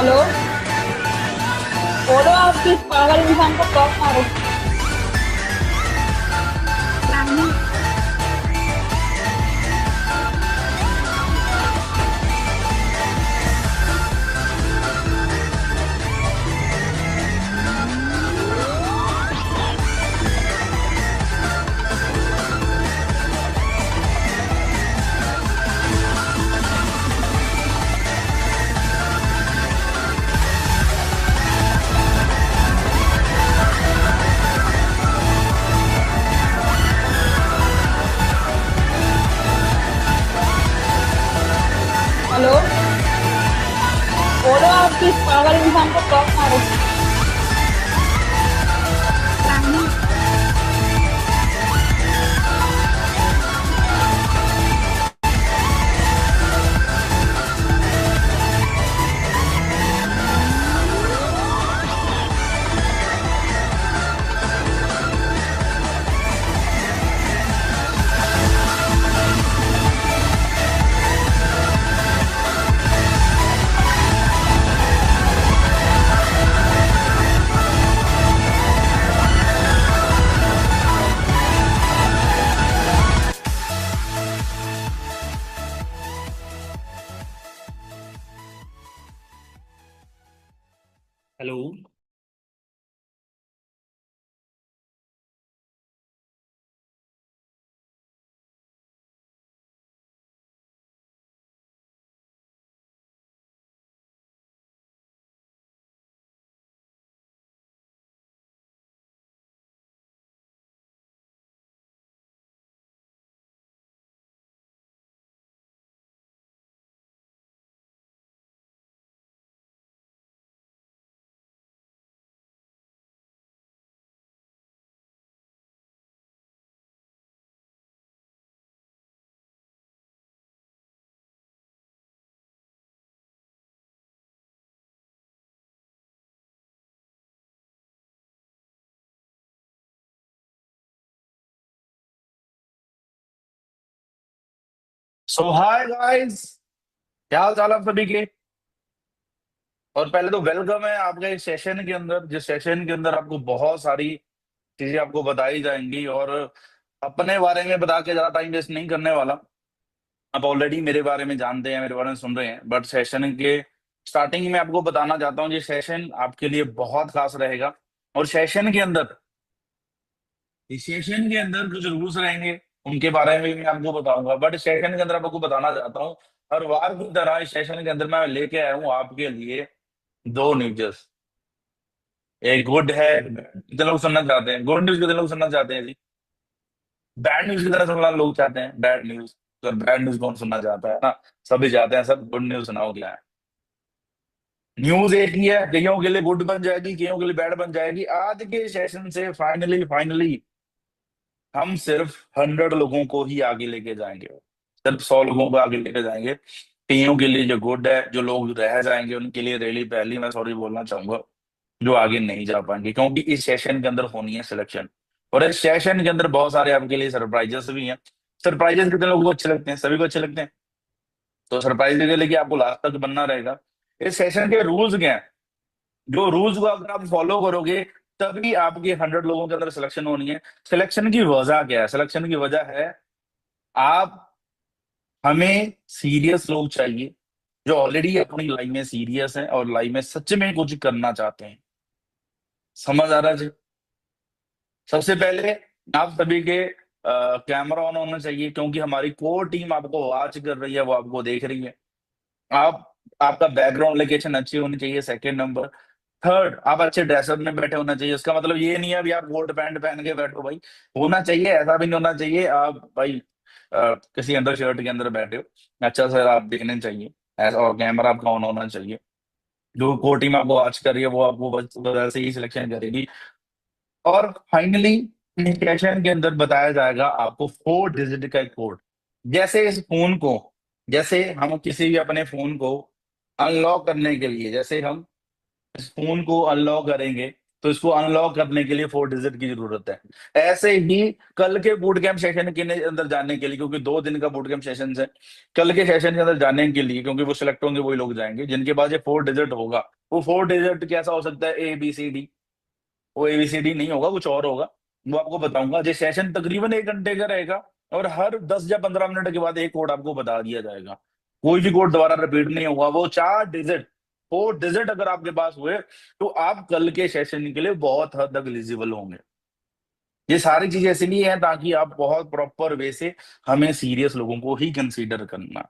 Hello. बोलो, आप किस पागल इंसान को ब्लॉक मारो। रानी। हेलो। बोलो, आप किस पागल इंसान को ब्लॉक मारो। रानी। हेलो। सो हाय गाइस, क्या हाल चाल आप सभी के। और पहले तो वेलकम है आपका इस सेशन के अंदर, जिस सेशन के अंदर आपको बहुत सारी चीजें आपको बताई जाएंगी। और अपने बारे में बता के ज्यादा टाइम वेस्ट नहीं करने वाला। आप ऑलरेडी मेरे बारे में जानते हैं, मेरे बारे में सुन रहे हैं, बट सेशन के स्टार्टिंग में आपको बताना चाहता हूँ, ये सेशन आपके लिए बहुत खास रहेगा। और सेशन के अंदर कुछ रूल्स रहेंगे, उनके बारे में भी मैं आपको बताऊंगा। बट सेशन के अंदर आपको बताना चाहता हूँ, हर बार की तरह इस सेशन के अंदर मैं लेके आया हूँ आपके लिए दो न्यूज़। एक गुड है, कितने लोग सुनना चाहते हैं गुड न्यूज, कितने लोग सुनना चाहते हैं जी। बैड न्यूज की तरह सुनना लोग चाहते हैं, बैड न्यूज। तो बैड न्यूज कौन सुनना चाहता है ना। सभी चाहते हैं, सब गुड न्यूज सुनाओ क्या है। न्यूज एक ही है, कईयों के लिए गुड बन जाएगी, कईयों के लिए बैड बन जाएगी। आज के सेशन से फाइनली फाइनली हम सिर्फ 100 लोगों को ही आगे लेके जाएंगे, सिर्फ 100 लोगों को आगे लेके जाएंगे। कईयों के लिए जो गुड है, जो लोग रह जाएंगे उनके लिए रियली पहली मैं सॉरी बोलना चाहूंगा, जो आगे नहीं जा पाएंगे, क्योंकि इस सेशन के अंदर होनी है सिलेक्शन। और इस सेशन के अंदर बहुत सारे आपके लिए सरप्राइजेस भी हैं। सरप्राइजेस कितने लोगों को अच्छे लगते हैं, सभी को अच्छे लगते हैं। तो सरप्राइज के लिए आपको लास्ट तक बनना रहेगा। इस सेशन के रूल्स क्या हैं, जो रूल्स को अगर आप फॉलो करोगे तभी आपके 100 लोगों के अंदर सिलेक्शन होनी है। सिलेक्शन की वजह क्या है, सिलेक्शन की वजह है आप हमें सीरियस लोग चाहिए, जो ऑलरेडी अपनी लाइफ में सीरियस हैं और लाइफ में सच में कुछ करना चाहते हैं। समझ आ रहा है जी। सबसे पहले आप सभी के कैमरा ऑन होना चाहिए, क्योंकि हमारी कोर टीम आपको वॉच कर रही है, वो आपको देख रही है। आप आपका बैकग्राउंड लोकेशन अच्छी होनी चाहिए, सेकंड नंबर। थर्ड, आप अच्छे ड्रेसअप में बैठे होना चाहिए। उसका मतलब ये नहीं है अभी आप कोट पैंट पहन के बैठो भाई, होना चाहिए, ऐसा भी नहीं होना चाहिए आप भाई किसी अंडर शर्ट के अंदर बैठे हो। अच्छा सर आप दिखने चाहिए ऐसा, और कैमरा आपका ऑन होना चाहिए। जो कोर टीम आपको वॉच कर रही है वो आपको बस वैसे ही सिलेक्शन करेगी। और फाइनली सेशन के अंदर बताया जाएगा आपको 4 डिजिट का एक कोड। जैसे इस फोन को, जैसे हम किसी भी अपने फोन को अनलॉक करने के लिए, जैसे हम इस फोन को अनलॉक करेंगे तो इसको अनलॉक करने के लिए 4 डिजिट की जरूरत है। ऐसे ही कल के बूट कैंप सेशन के अंदर जाने के लिए, क्योंकि 2 दिन का बूट कैंप सेशन है, कल के सेशन के अंदर जाने के लिए, क्योंकि वो सिलेक्ट होंगे वही लोग जाएंगे जिनके पास ये 4 डिजिट होगा। वो 4 डिजिट कैसा हो सकता है, ABCD, वो ABCD नहीं होगा, कुछ और होगा, वो आपको बताऊंगा। ये सेशन तकरीबन 1 घंटे का रहेगा और हर 10 या 15 मिनट के बाद एक कोड आपको बता दिया जाएगा। कोई भी कोड दोबारा रिपीट नहीं होगा। वो 4 डिजिट, 4 डिजिट अगर आपके पास हुए तो आप कल के सेशन के लिए बहुत हद तक एलिजिबल होंगे। ये सारी चीजें इसलिए हैं ताकि आप बहुत प्रॉपर वे से हमें सीरियस लोगों को ही कंसीडर करना।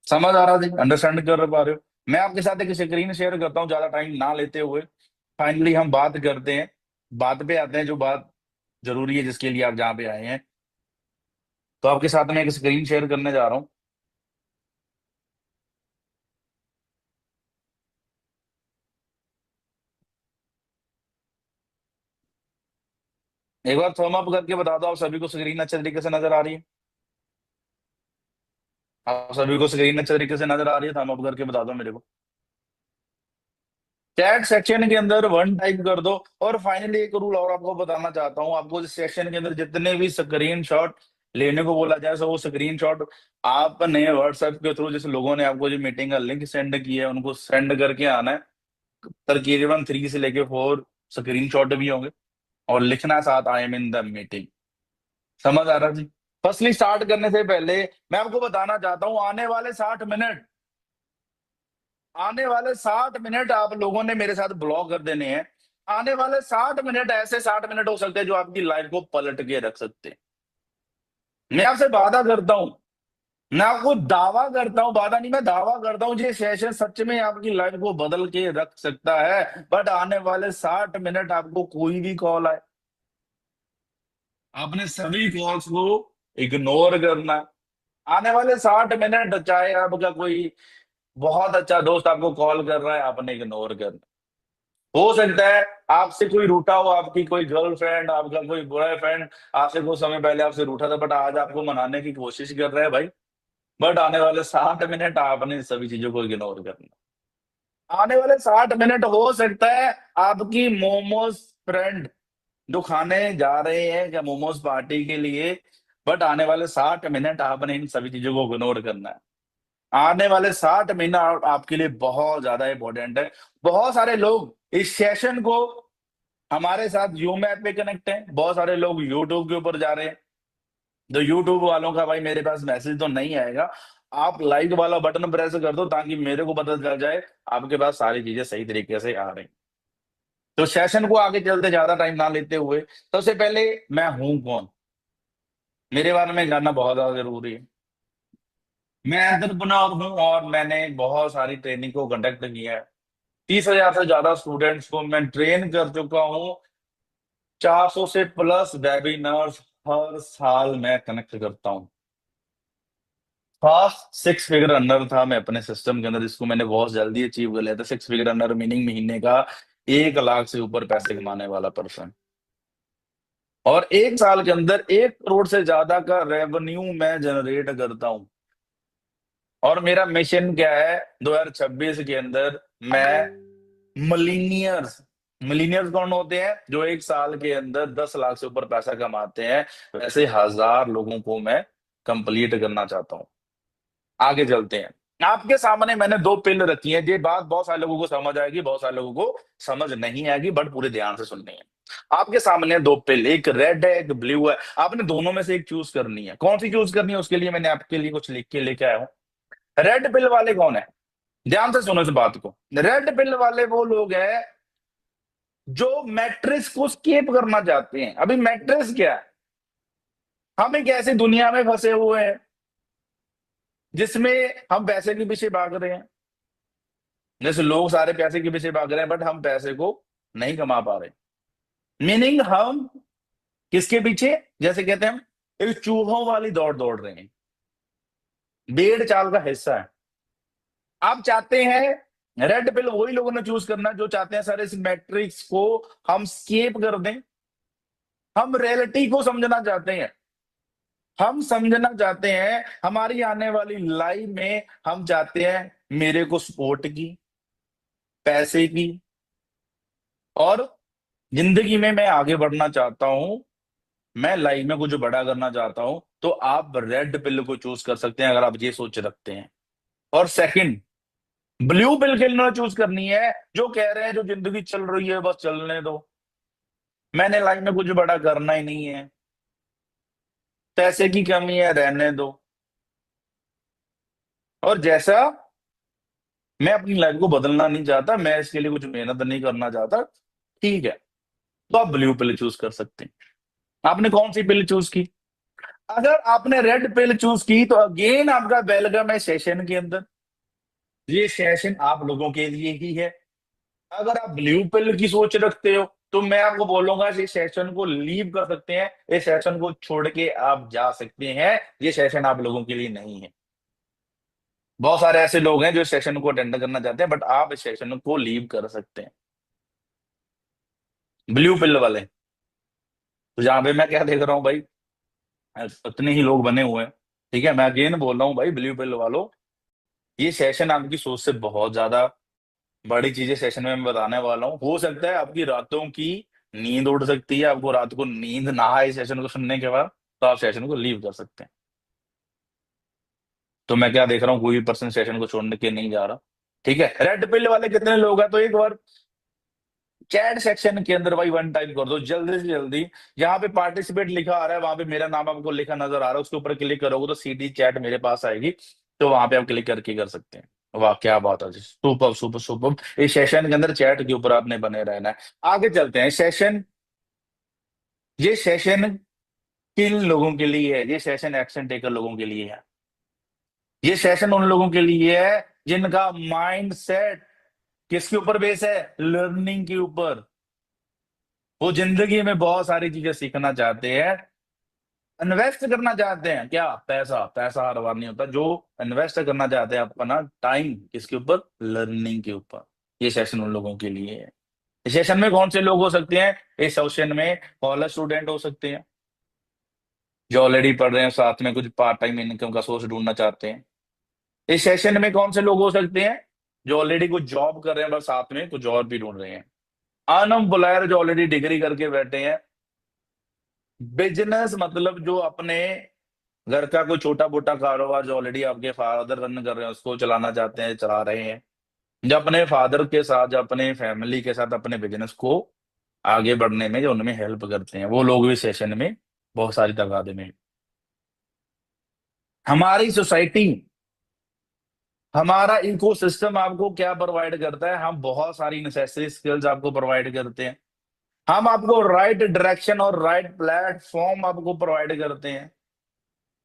समझ आ रहा है? अंडरस्टैंड कर पा रहे हो? मैं आपके साथ एक स्क्रीन शेयर करता हूँ ज्यादा टाइम ना लेते हुए। फाइनली हम बात करते हैं, बात पे आते हैं, जो बात जरूरी है जिसके लिए आप जहाँ पे आए हैं। तो आपके साथ में एक स्क्रीन शेयर करने जा रहा हूँ। एक बार थर्म अप करके बता दो आप सभी को स्क्रीन अच्छे तरीके से नजर आ रही है? आप सभी को स्क्रीन अच्छे तरीके से नजर आ रही है? थर्म अप करके बता दो मेरे को। चैट सेक्शन के अंदर 1 टाइप कर दो। और फाइनली एक रूल और आपको बताना चाहता हूँ, आपको इस सेशन के अंदर जितने भी स्क्रीनशॉट लेने को बोला जाए, सो वो स्क्रीनशॉट आपने व्हाट्सएप के थ्रू, जैसे लोगों ने आपको जो मीटिंग का लिंक सेंड किया है उनको सेंड करके आना है। तकरीबन 3 से लेके 4 स्क्रीनशॉट भी होंगे और लिखना है साथ, I am in the meeting. समझ आ रहा जी? फर्स्टली स्टार्ट करने से पहले मैं आपको बताना चाहता हूं, आने वाले 60 मिनट आप लोगों ने मेरे साथ ब्लॉग कर देने हैं। आने वाले 60 मिनट ऐसे 60 मिनट हो सकते हैं जो आपकी लाइफ को पलट के रख सकते हैं। मैं आपसे वादा करता हूं, मैं आपको दावा करता हूं, वादा नहीं, मैं दावा करता हूं, ये सेशन सच में आपकी लाइफ को बदल के रख सकता है। बट आने वाले 60 मिनट आपको कोई भी कॉल आए, आपने सभी कॉल्स को इग्नोर करना है। आने वाले 60 मिनट चाहे आपका कोई बहुत अच्छा दोस्त आपको कॉल कर रहा है, आपने इग्नोर करना। हो सकता है आपसे कोई रूठा हो, आपकी कोई गर्लफ्रेंड, आपका कोई बॉयफ्रेंड आपसे कुछ समय पहले आपसे रूठा था, बट आज आपको मनाने की कोशिश कर रहा है भाई। बट आने वाले 60 मिनट आपने सभी चीजों को इग्नोर करना। आने वाले 60 मिनट हो सकता है आपकी मोमोज फ्रेंड जो खाने जा रहे हैं या मोमोज पार्टी के लिए, बट आने वाले 60 मिनट आपने इन सभी चीजों को इग्नोर करना है। आने वाले 60 मिनट आपके लिए बहुत ज्यादा इंपॉर्टेंट है। बहुत सारे लोग इस सेशन को हमारे साथ यूम ऐप पे कनेक्ट हैं, बहुत सारे लोग यूट्यूब के ऊपर जा रहे हैं। तो यूट्यूब वालों का भाई मेरे पास मैसेज तो नहीं आएगा, आप लाइक वाला बटन प्रेस कर दो ताकि मेरे को पता चल जाए आपके पास सारी चीजें सही तरीके से आ रही। तो सेशन को आगे चलते ज्यादा टाइम ना लेते हुए, सबसे पहले मैं हूं कौन, मेरे बारे में जानना बहुत ज्यादा जरूरी है। मैं एंटरप्रेन्योर हूं और मैंने बहुत सारी ट्रेनिंग को कंडक्ट किया है। 30,000 से ज्यादा स्टूडेंट्स को मैं ट्रेन कर चुका हूँ। 400 से प्लस वेबिनार्स हर साल मैं कनेक्ट करता हूँ। फास्ट 6 फिगर रनर था मैं अपने सिस्टम के अंदर, जिसको मैंने बहुत जल्दी अचीव कर लिया था। 6 फिगर रनर मीनिंग महीने का 1 लाख से ऊपर पैसे कमाने वाला पर्सन। और 1 साल के अंदर 1 करोड़ से ज्यादा का रेवेन्यू मैं जनरेट करता हूँ। और मेरा मिशन क्या है, 2026 के अंदर मैं मिलीनियर्स, मिलीनियर्स कौन होते हैं, जो 1 साल के अंदर 10 लाख से ऊपर पैसा कमाते हैं, वैसे 1000 लोगों को मैं कंप्लीट करना चाहता हूँ। आगे चलते हैं। आपके सामने मैंने 2 पिल रखी है, ये बात बहुत सारे लोगों को समझ आएगी, बहुत सारे लोगों को समझ नहीं आएगी, बट पूरे ध्यान से सुननी है। आपके सामने 2 पिल, एक रेड है एक ब्लू है, आपने दोनों में से एक चूज करनी है। कौन सी चूज करनी है उसके लिए मैंने आपके लिए कुछ लिख के लेके आया हूँ। रेड पिल वाले कौन है, ध्यान से सुनो इस बात को। रेड पिल वाले वो लोग हैं जो मैट्रिक्स को स्केप करना चाहते हैं। अभी मैट्रिक्स क्या है, हम एक ऐसी दुनिया में फंसे हुए हैं जिसमें हम पैसे के पीछे भाग रहे हैं। जैसे लोग सारे पैसे के पीछे भाग रहे हैं बट हम पैसे को नहीं कमा पा रहे। मीनिंग हम किसके पीछे, जैसे कहते हैं हम एक चूहों वाली दौड़ दौड़ रहे हैं, भेड़ चाल का हिस्सा है। आप चाहते हैं, रेड पिल वही लोगों ने चूज करना जो चाहते हैं सर इस मैट्रिक्स को हम स्केप कर दें। हम रियलिटी को समझना चाहते हैं, हम समझना चाहते हैं हमारी आने वाली लाइफ में, हम चाहते हैं मेरे को सपोर्ट की, पैसे की और जिंदगी में मैं आगे बढ़ना चाहता हूं, मैं लाइफ में कुछ बड़ा करना चाहता हूं, तो आप रेड पिल को चूज कर सकते हैं अगर आप ये सोच रखते हैं। और सेकंड, ब्लू पिल खेलना चूज करनी है, जो कह रहे हैं जो जिंदगी चल रही है बस चलने दो, मैंने लाइफ में कुछ बड़ा करना ही नहीं है, पैसे की कमी है रहने दो, और जैसा मैं अपनी लाइफ को बदलना नहीं चाहता, मैं इसके लिए कुछ मेहनत नहीं करना चाहता, ठीक है, तो आप ब्लू पिल चूज कर सकते हैं। आपने कौन सी पिल चूज की? अगर आपने रेड पिल चूज की तो अगेन आपका वेलकम है सेशन के अंदर। ये सेशन आप लोगों के लिए ही है। अगर आप ब्लू पिल की सोच रखते हो तो मैं आपको बोलूंगा इस सेशन को लीव कर सकते हैं, इस सेशन को छोड़ के आप जा सकते हैं, ये सेशन आप लोगों के लिए नहीं है। बहुत सारे ऐसे लोग हैं जो इस सेशन को अटेंड करना चाहते हैं, बट आप इस सेशन को लीव कर सकते हैं, ब्लू पिल वाले। तो जहां पे मैं क्या देख रहा हूँ भाई, इतने ही लोग बने हुए हैं, ठीक है, मैं अगेन बोल रहा हूँ भाई ब्लू पिल वालों, ये सेशन आपकी सोच से बहुत ज्यादा बड़ी चीजें सेशन में मैं बताने वाला हूँ। हो सकता है आपकी रातों की नींद उड़ सकती है, आपको रात को नींद ना आए सेशन को सुनने के बाद, तो आप सेशन को लीव कर सकते हैं। तो मैं क्या देख रहा हूँ, कोई भी पर्सन सेशन को छोड़ने के नहीं जा रहा, ठीक है। रेड पिल वाले कितने लोग हैं, तो एक बार चैट सेक्शन के अंदर भाई वन टाइम कर दो जल्दी से जल्दी, जहां पे पार्टिसिपेट लिखा आ रहा है वहां पे मेरा नाम आपको लिखा नजर आ रहा है, उसके ऊपर क्लिक करोगे तो सीधी चैट मेरे पास आएगी, तो वहां पे आप क्लिक करके कर सकते हैं। वाह क्या बात है, सुपर सुपर सुपर। इस सेशन के अंदर चैट के ऊपर आपने बने रहना है। आगे चलते हैं। सेशन, ये सेशन किन लोगों के लिए है? ये सेशन एक्शन टेकर लोगों के लिए है। ये सेशन उन लोगों के लिए है जिनका माइंड सेट किसके ऊपर बेस है? लर्निंग के ऊपर। वो जिंदगी में बहुत सारी चीजें सीखना चाहते हैं, इन्वेस्ट करना चाहते हैं, क्या पैसा, पैसा हर बार नहीं होता, जो इन्वेस्ट करना चाहते हैं अपना टाइम किसके ऊपर? लर्निंग के ऊपर। ये सेशन उन लोगों के लिए है। इस सेशन में कौन से लोग हो सकते हैं? इस सेशन में कॉलेज स्टूडेंट हो सकते हैं जो ऑलरेडी पढ़ रहे हैं, साथ में कुछ पार्ट टाइम इनकम का सोर्स ढूंढना चाहते हैं। इस सेशन में कौन से लोग हो सकते हैं? जो ऑलरेडी कुछ जॉब कर रहे हैं बस साथ में कुछ और भी ढूंढ रहे हैं। अनएम्प्लॉयर जो ऑलरेडी डिग्री करके बैठे हैं। बिजनेस मतलब जो अपने घर का कोई छोटा मोटा कारोबार जो ऑलरेडी आपके फादर रन कर रहे हैं उसको चलाना चाहते हैं, चला रहे हैं, जो अपने फादर के साथ, जो अपने फैमिली के साथ अपने बिजनेस को आगे बढ़ने में जो उनमें हेल्प करते हैं, वो लोग भी सेशन में बहुत सारी तादाद में हैं। हमारी सोसाइटी, हमारा इकोसिस्टम आपको क्या प्रोवाइड करता है? हम बहुत सारी नेसेसरी स्किल्स आपको प्रोवाइड करते हैं, हम आपको राइट डायरेक्शन और राइट प्लेटफॉर्म आपको प्रोवाइड करते हैं।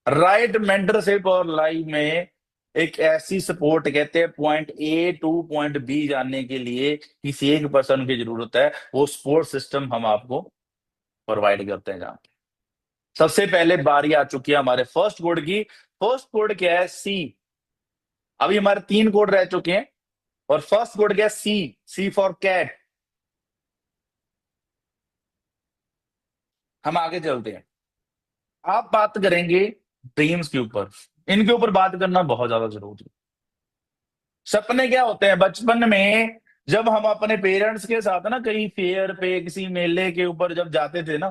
राइट मेंटरशिप और लाइफ में एक ऐसी सपोर्ट, कहते हैं point A to point B जाने के लिए किसी एक पर्सन की जरूरत है, वो सपोर्ट सिस्टम हम आपको प्रोवाइड करते हैं। जहां सबसे पहले बारी आ चुकी है हमारे फर्स्ट कोड की। फर्स्ट कोड क्या है? सी। अभी हमारे 3 कोड रह चुके हैं और फर्स्ट कोड क्या है? सी। सी फॉर कैट। हम आगे चलते हैं। आप बात करेंगे ड्रीम्स के ऊपर, इनके ऊपर बात करना बहुत ज्यादा जरूरी है। सपने क्या होते हैं? बचपन में जब हम अपने पेरेंट्स के साथ ना कहीं फेयर पे किसी मेले के ऊपर जब जाते थे ना,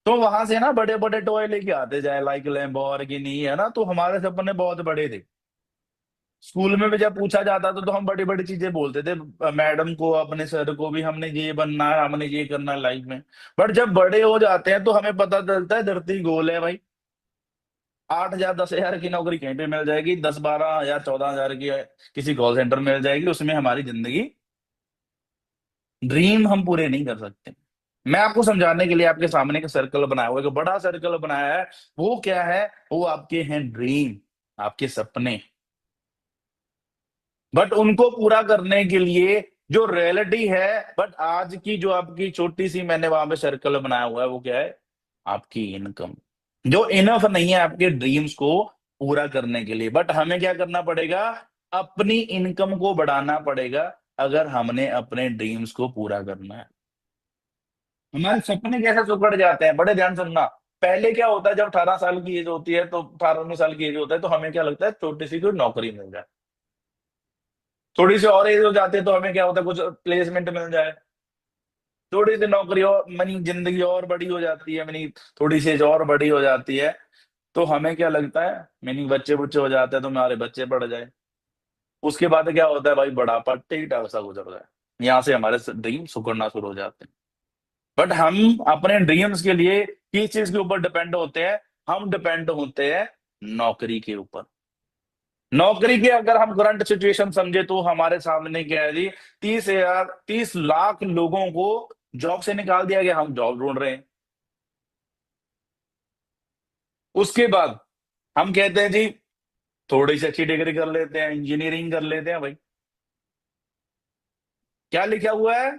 तो वहां से ना बड़े बड़े टॉय लेके आते जाए, लाइक लैम्बोर्गिनी है ना, तो हमारे सपने बहुत बड़े थे। स्कूल में भी जब पूछा जाता था तो हम बड़ी बड़ी चीजें बोलते थे, मैडम को, अपने सर को भी, हमने ये बनना है, हमने ये करना है लाइफ में। बट जब बड़े हो जाते हैं तो हमें पता चलता है धरती गोल है भाई। 8,000 10,000 की नौकरी कहीं पे मिल जाएगी, 10 12 हजार 14,000 की किसी कॉल सेंटर में मिल जाएगी, उसमें हमारी जिंदगी, ड्रीम हम पूरे नहीं कर सकते। मैं आपको समझाने के लिए आपके सामने एक सर्कल बनाया हुआ है, एक बड़ा सर्कल बनाया है। वो क्या है? वो आपके हैं ड्रीम, आपके सपने। बट उनको पूरा करने के लिए जो रियलिटी है, बट आज की जो आपकी छोटी सी मैंने वहां पे सर्कल बनाया हुआ है, वो क्या है? आपकी इनकम, जो इनफ नहीं है आपके ड्रीम्स को पूरा करने के लिए। बट हमें क्या करना पड़ेगा? अपनी इनकम को बढ़ाना पड़ेगा अगर हमने अपने ड्रीम्स को पूरा करना है। हमारे सपने कैसे चौपड़ जाते हैं, बड़े ध्यान सुनना। पहले क्या होता है, जब 18 साल की एज होती है, तो 18 19 साल की एज होता है, तो हमें क्या लगता है? छोटी सी कोई नौकरी मिल जाए। थोड़ी सी और एज हो जाती है तो हमें क्या होता है? कुछ प्लेसमेंट मिल जाए। थोड़ी सी नौकरी और मनी, जिंदगी और बड़ी हो जाती है, मनी थोड़ी सी एज और बड़ी हो जाती है, तो हमें क्या लगता है, मीनिंग बच्चे बुच्चे हो जाते हैं तो हमारे बच्चे पढ़ जाए। उसके बाद क्या होता है भाई, बुढ़ापा ठीक ठाक सा गुजर जाए, यहाँ से हमारे ड्रीम सुकड़ना शुरू हो जाते हैं। बट हम अपने ड्रीम्स के लिए किस चीज के ऊपर डिपेंड होते हैं? हम डिपेंड होते हैं नौकरी के ऊपर। नौकरी के अगर हम करंट सिचुएशन समझे तो हमारे सामने क्या है जी, 30,000 30 लाख लोगों को जॉब से निकाल दिया गया, हम जॉब ढूंढ रहे हैं। उसके बाद हम कहते हैं जी थोड़ी सी अच्छी डिग्री कर लेते हैं, इंजीनियरिंग कर लेते हैं भाई। क्या लिखा हुआ है?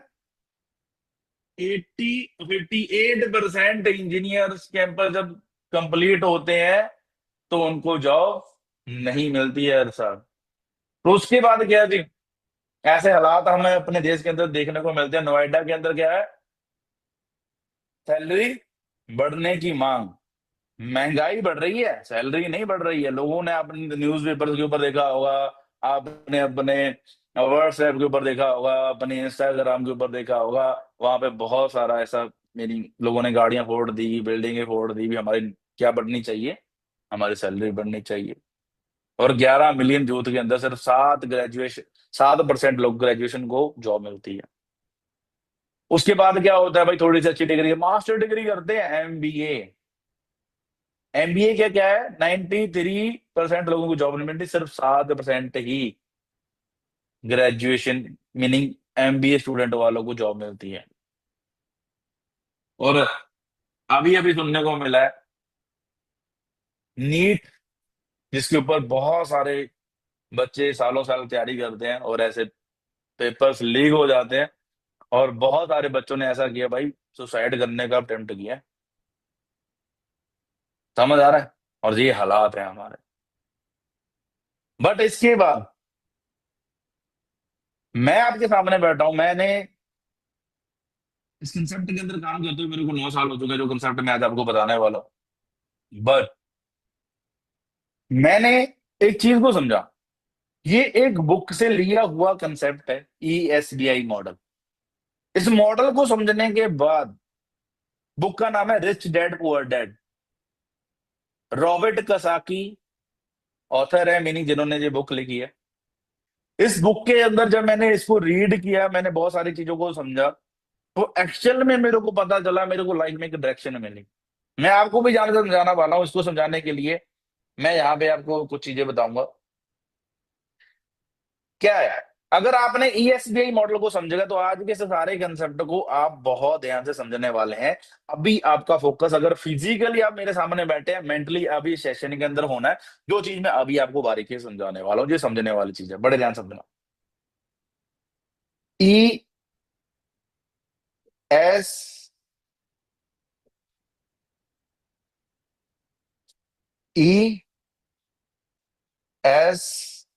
58% इंजीनियर्स कैंपस जब कंप्लीट होते हैं तो उनको जॉब नहीं मिलती है हर साल। तो उसके बाद क्या है जी, ऐसे हालात हमें अपने देश के अंदर देखने को मिलते हैं। नोएडा के अंदर क्या है, सैलरी बढ़ने की मांग, महंगाई बढ़ रही है, सैलरी नहीं बढ़ रही है। लोगों ने अपने न्यूज़पेपर के ऊपर देखा होगा, आपने अपने व्हाट्सएप के ऊपर देखा होगा, अपने इंस्टाग्राम के ऊपर देखा होगा, वहां पे बहुत सारा ऐसा, मेरी लोगों ने गाड़ियां फोड़ दी, बिल्डिंगें फोड़ दी भी। हमारी क्या बढ़नी चाहिए? हमारी सैलरी बढ़नी चाहिए। और 11 मिलियन यूथ के अंदर सिर्फ 7% लोग ग्रेजुएशन को जॉब मिलती है। उसके बाद क्या होता है भाई, थोड़ी सी अच्छी डिग्री, मास्टर डिग्री करते हैं, एमबीए। एमबीए क्या क्या है, 93% लोगों को जॉब नहीं मिलती, सिर्फ 7% ही ग्रेजुएशन मीनिंग एमबीए स्टूडेंट वालों को जॉब मिलती है। और अभी अभी सुनने को मिला है नीट, जिसके ऊपर बहुत सारे बच्चे सालों साल तैयारी करते हैं और ऐसे पेपर्स लीक हो जाते हैं, और बहुत सारे बच्चों ने ऐसा किया भाई, सुसाइड करने का अटेम्प्ट किया है। समझ आ रहा है? और ये हालात है हमारे। बट इसके बाद मैं आपके सामने बैठा हूं, मैंने इस कंसेप्ट के अंदर काम करते हुए मेरे को 9 साल हो चुके हैं, जो कंसेप्ट मैं आज आपको बताने वाला हूं। बट मैंने एक चीज को समझा, ये एक बुक से लिया हुआ कंसेप्ट है, ईएसबीआई मॉडल। इस मॉडल को समझने के बाद, बुक का नाम है rich dad poor dad, Robert Kiyosaki author है, मीनिंग जिन्होंने ये बुक लिखी है। इस बुक के अंदर जब मैंने इसको रीड किया, मैंने बहुत सारी चीजों को समझा, तो एक्चुअल में मेरे को पता चला, मेरे को लाइफ में एक डायरेक्शन मिली। मैं आपको भी जान समझाना वाला हूँ। इसको समझाने के लिए मैं यहाँ पे आपको कुछ चीजें बताऊंगा। क्या है, अगर आपने ईएसबीआई मॉडल को समझेगा तो आज के इस सारे कंसेप्ट को आप बहुत ध्यान से समझने वाले हैं। अभी आपका फोकस, अगर फिजिकली आप मेरे सामने बैठे हैं, मेंटली अभी सेशन के अंदर होना है। जो चीज मैं अभी आपको बारीकी से समझाने वाला हूँ, ये समझने वाली चीज है, बड़े ध्यान से समझना। E S E S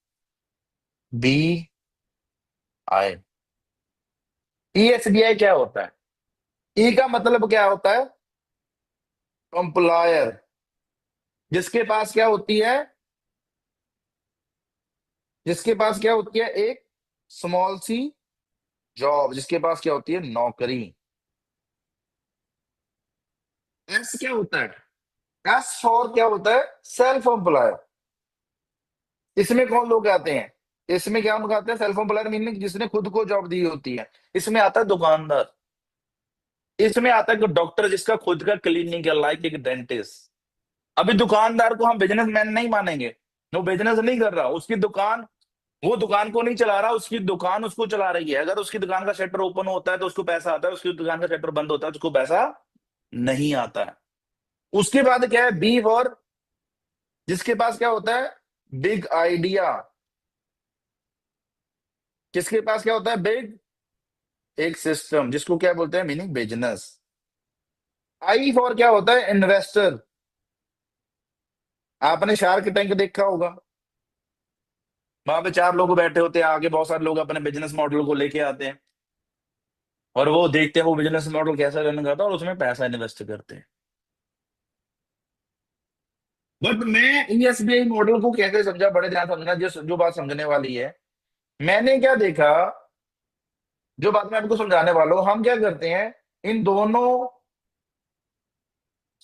B I. ESBI क्या होता है? ई का मतलब क्या होता है? कंप्लायर, जिसके पास क्या होती है, जिसके पास क्या होती है, एक स्मॉल सी जॉब, जिसके पास क्या होती है, नौकरी। एस क्या होता है? एस फॉर क्या होता है, सेल्फ एम्प्लॉयर। इसमें कौन लोग आते हैं? इसमें क्या लोग आते हैं, सेल्फ एम्प्लॉयर मीनिंग जिसने खुद को जॉब दी होती है। इसमें आता है दुकानदार, इसमें आता है डॉक्टर जिसका खुद का क्लिनिक है, लाइक एक डेंटिस्ट। अभी दुकानदार को हम बिजनेसमैन नहीं मानेंगे, वो बिजनेस नहीं कर रहा, उसकी दुकान, वो दुकान को नहीं चला रहा, उसकी दुकान उसको चला रही है। अगर उसकी दुकान का शटर ओपन होता है तो उसको पैसा आता है, उसकी दुकान का शटर बंद होता है तो उसको पैसा नहीं आता है। उसके बाद क्या है, बी फॉर, जिसके पास क्या होता है, बिग आइडिया। किसके पास क्या होता है, बिग, एक सिस्टम, जिसको क्या बोलते हैं, मीनिंग बिजनेस। आई फॉर क्या होता है, इन्वेस्टर। आपने शार्क टैंक देखा होगा, वहां पे 4 लोग बैठे होते हैं, आगे बहुत सारे लोग अपने बिजनेस मॉडल को लेके आते हैं, और वो देखते हैं वो बिजनेस मॉडल कैसा रन करता है और उसमें पैसा इन्वेस्ट करते हैं। बट मैं ईएसबीआई मॉडल को कैसे समझा, बड़े ध्यान से समझना, जो जो बात समझने वाली है। मैंने क्या देखा, जो बात मैं आपको समझाने वाला हूं, हम क्या करते हैं, इन दोनों,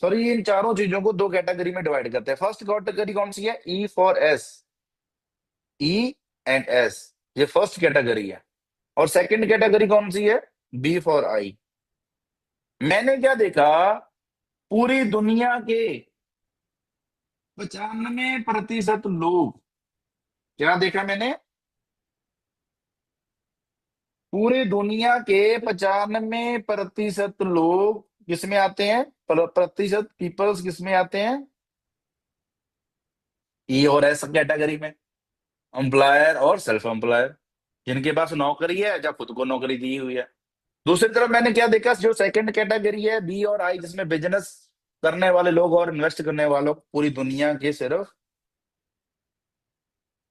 सॉरी, इन चारों चीजों को दो कैटेगरी में डिवाइड करते हैं। फर्स्ट कैटेगरी कौन सी है? E for S, E and S, ये फर्स्ट कैटेगरी है। और सेकंड कैटेगरी कौन सी है? B for I. मैंने क्या देखा, पूरी दुनिया के 95% लोग, क्या देखा मैंने, पूरी दुनिया के 95% लोग किसमें आते हैं, प्रतिशत पीपल्स किसमें आते हैं? ई और एस कैटेगरी में, एम्प्लॉयर और सेल्फ एम्प्लॉयर, जिनके पास नौकरी है या खुद को नौकरी दी हुई है। दूसरी तरफ मैंने क्या देखा, जो सेकंड कैटेगरी है बी और आई, जिसमें बिजनेस करने वाले लोग और इन्वेस्ट करने वालों, पूरी दुनिया के सिर्फ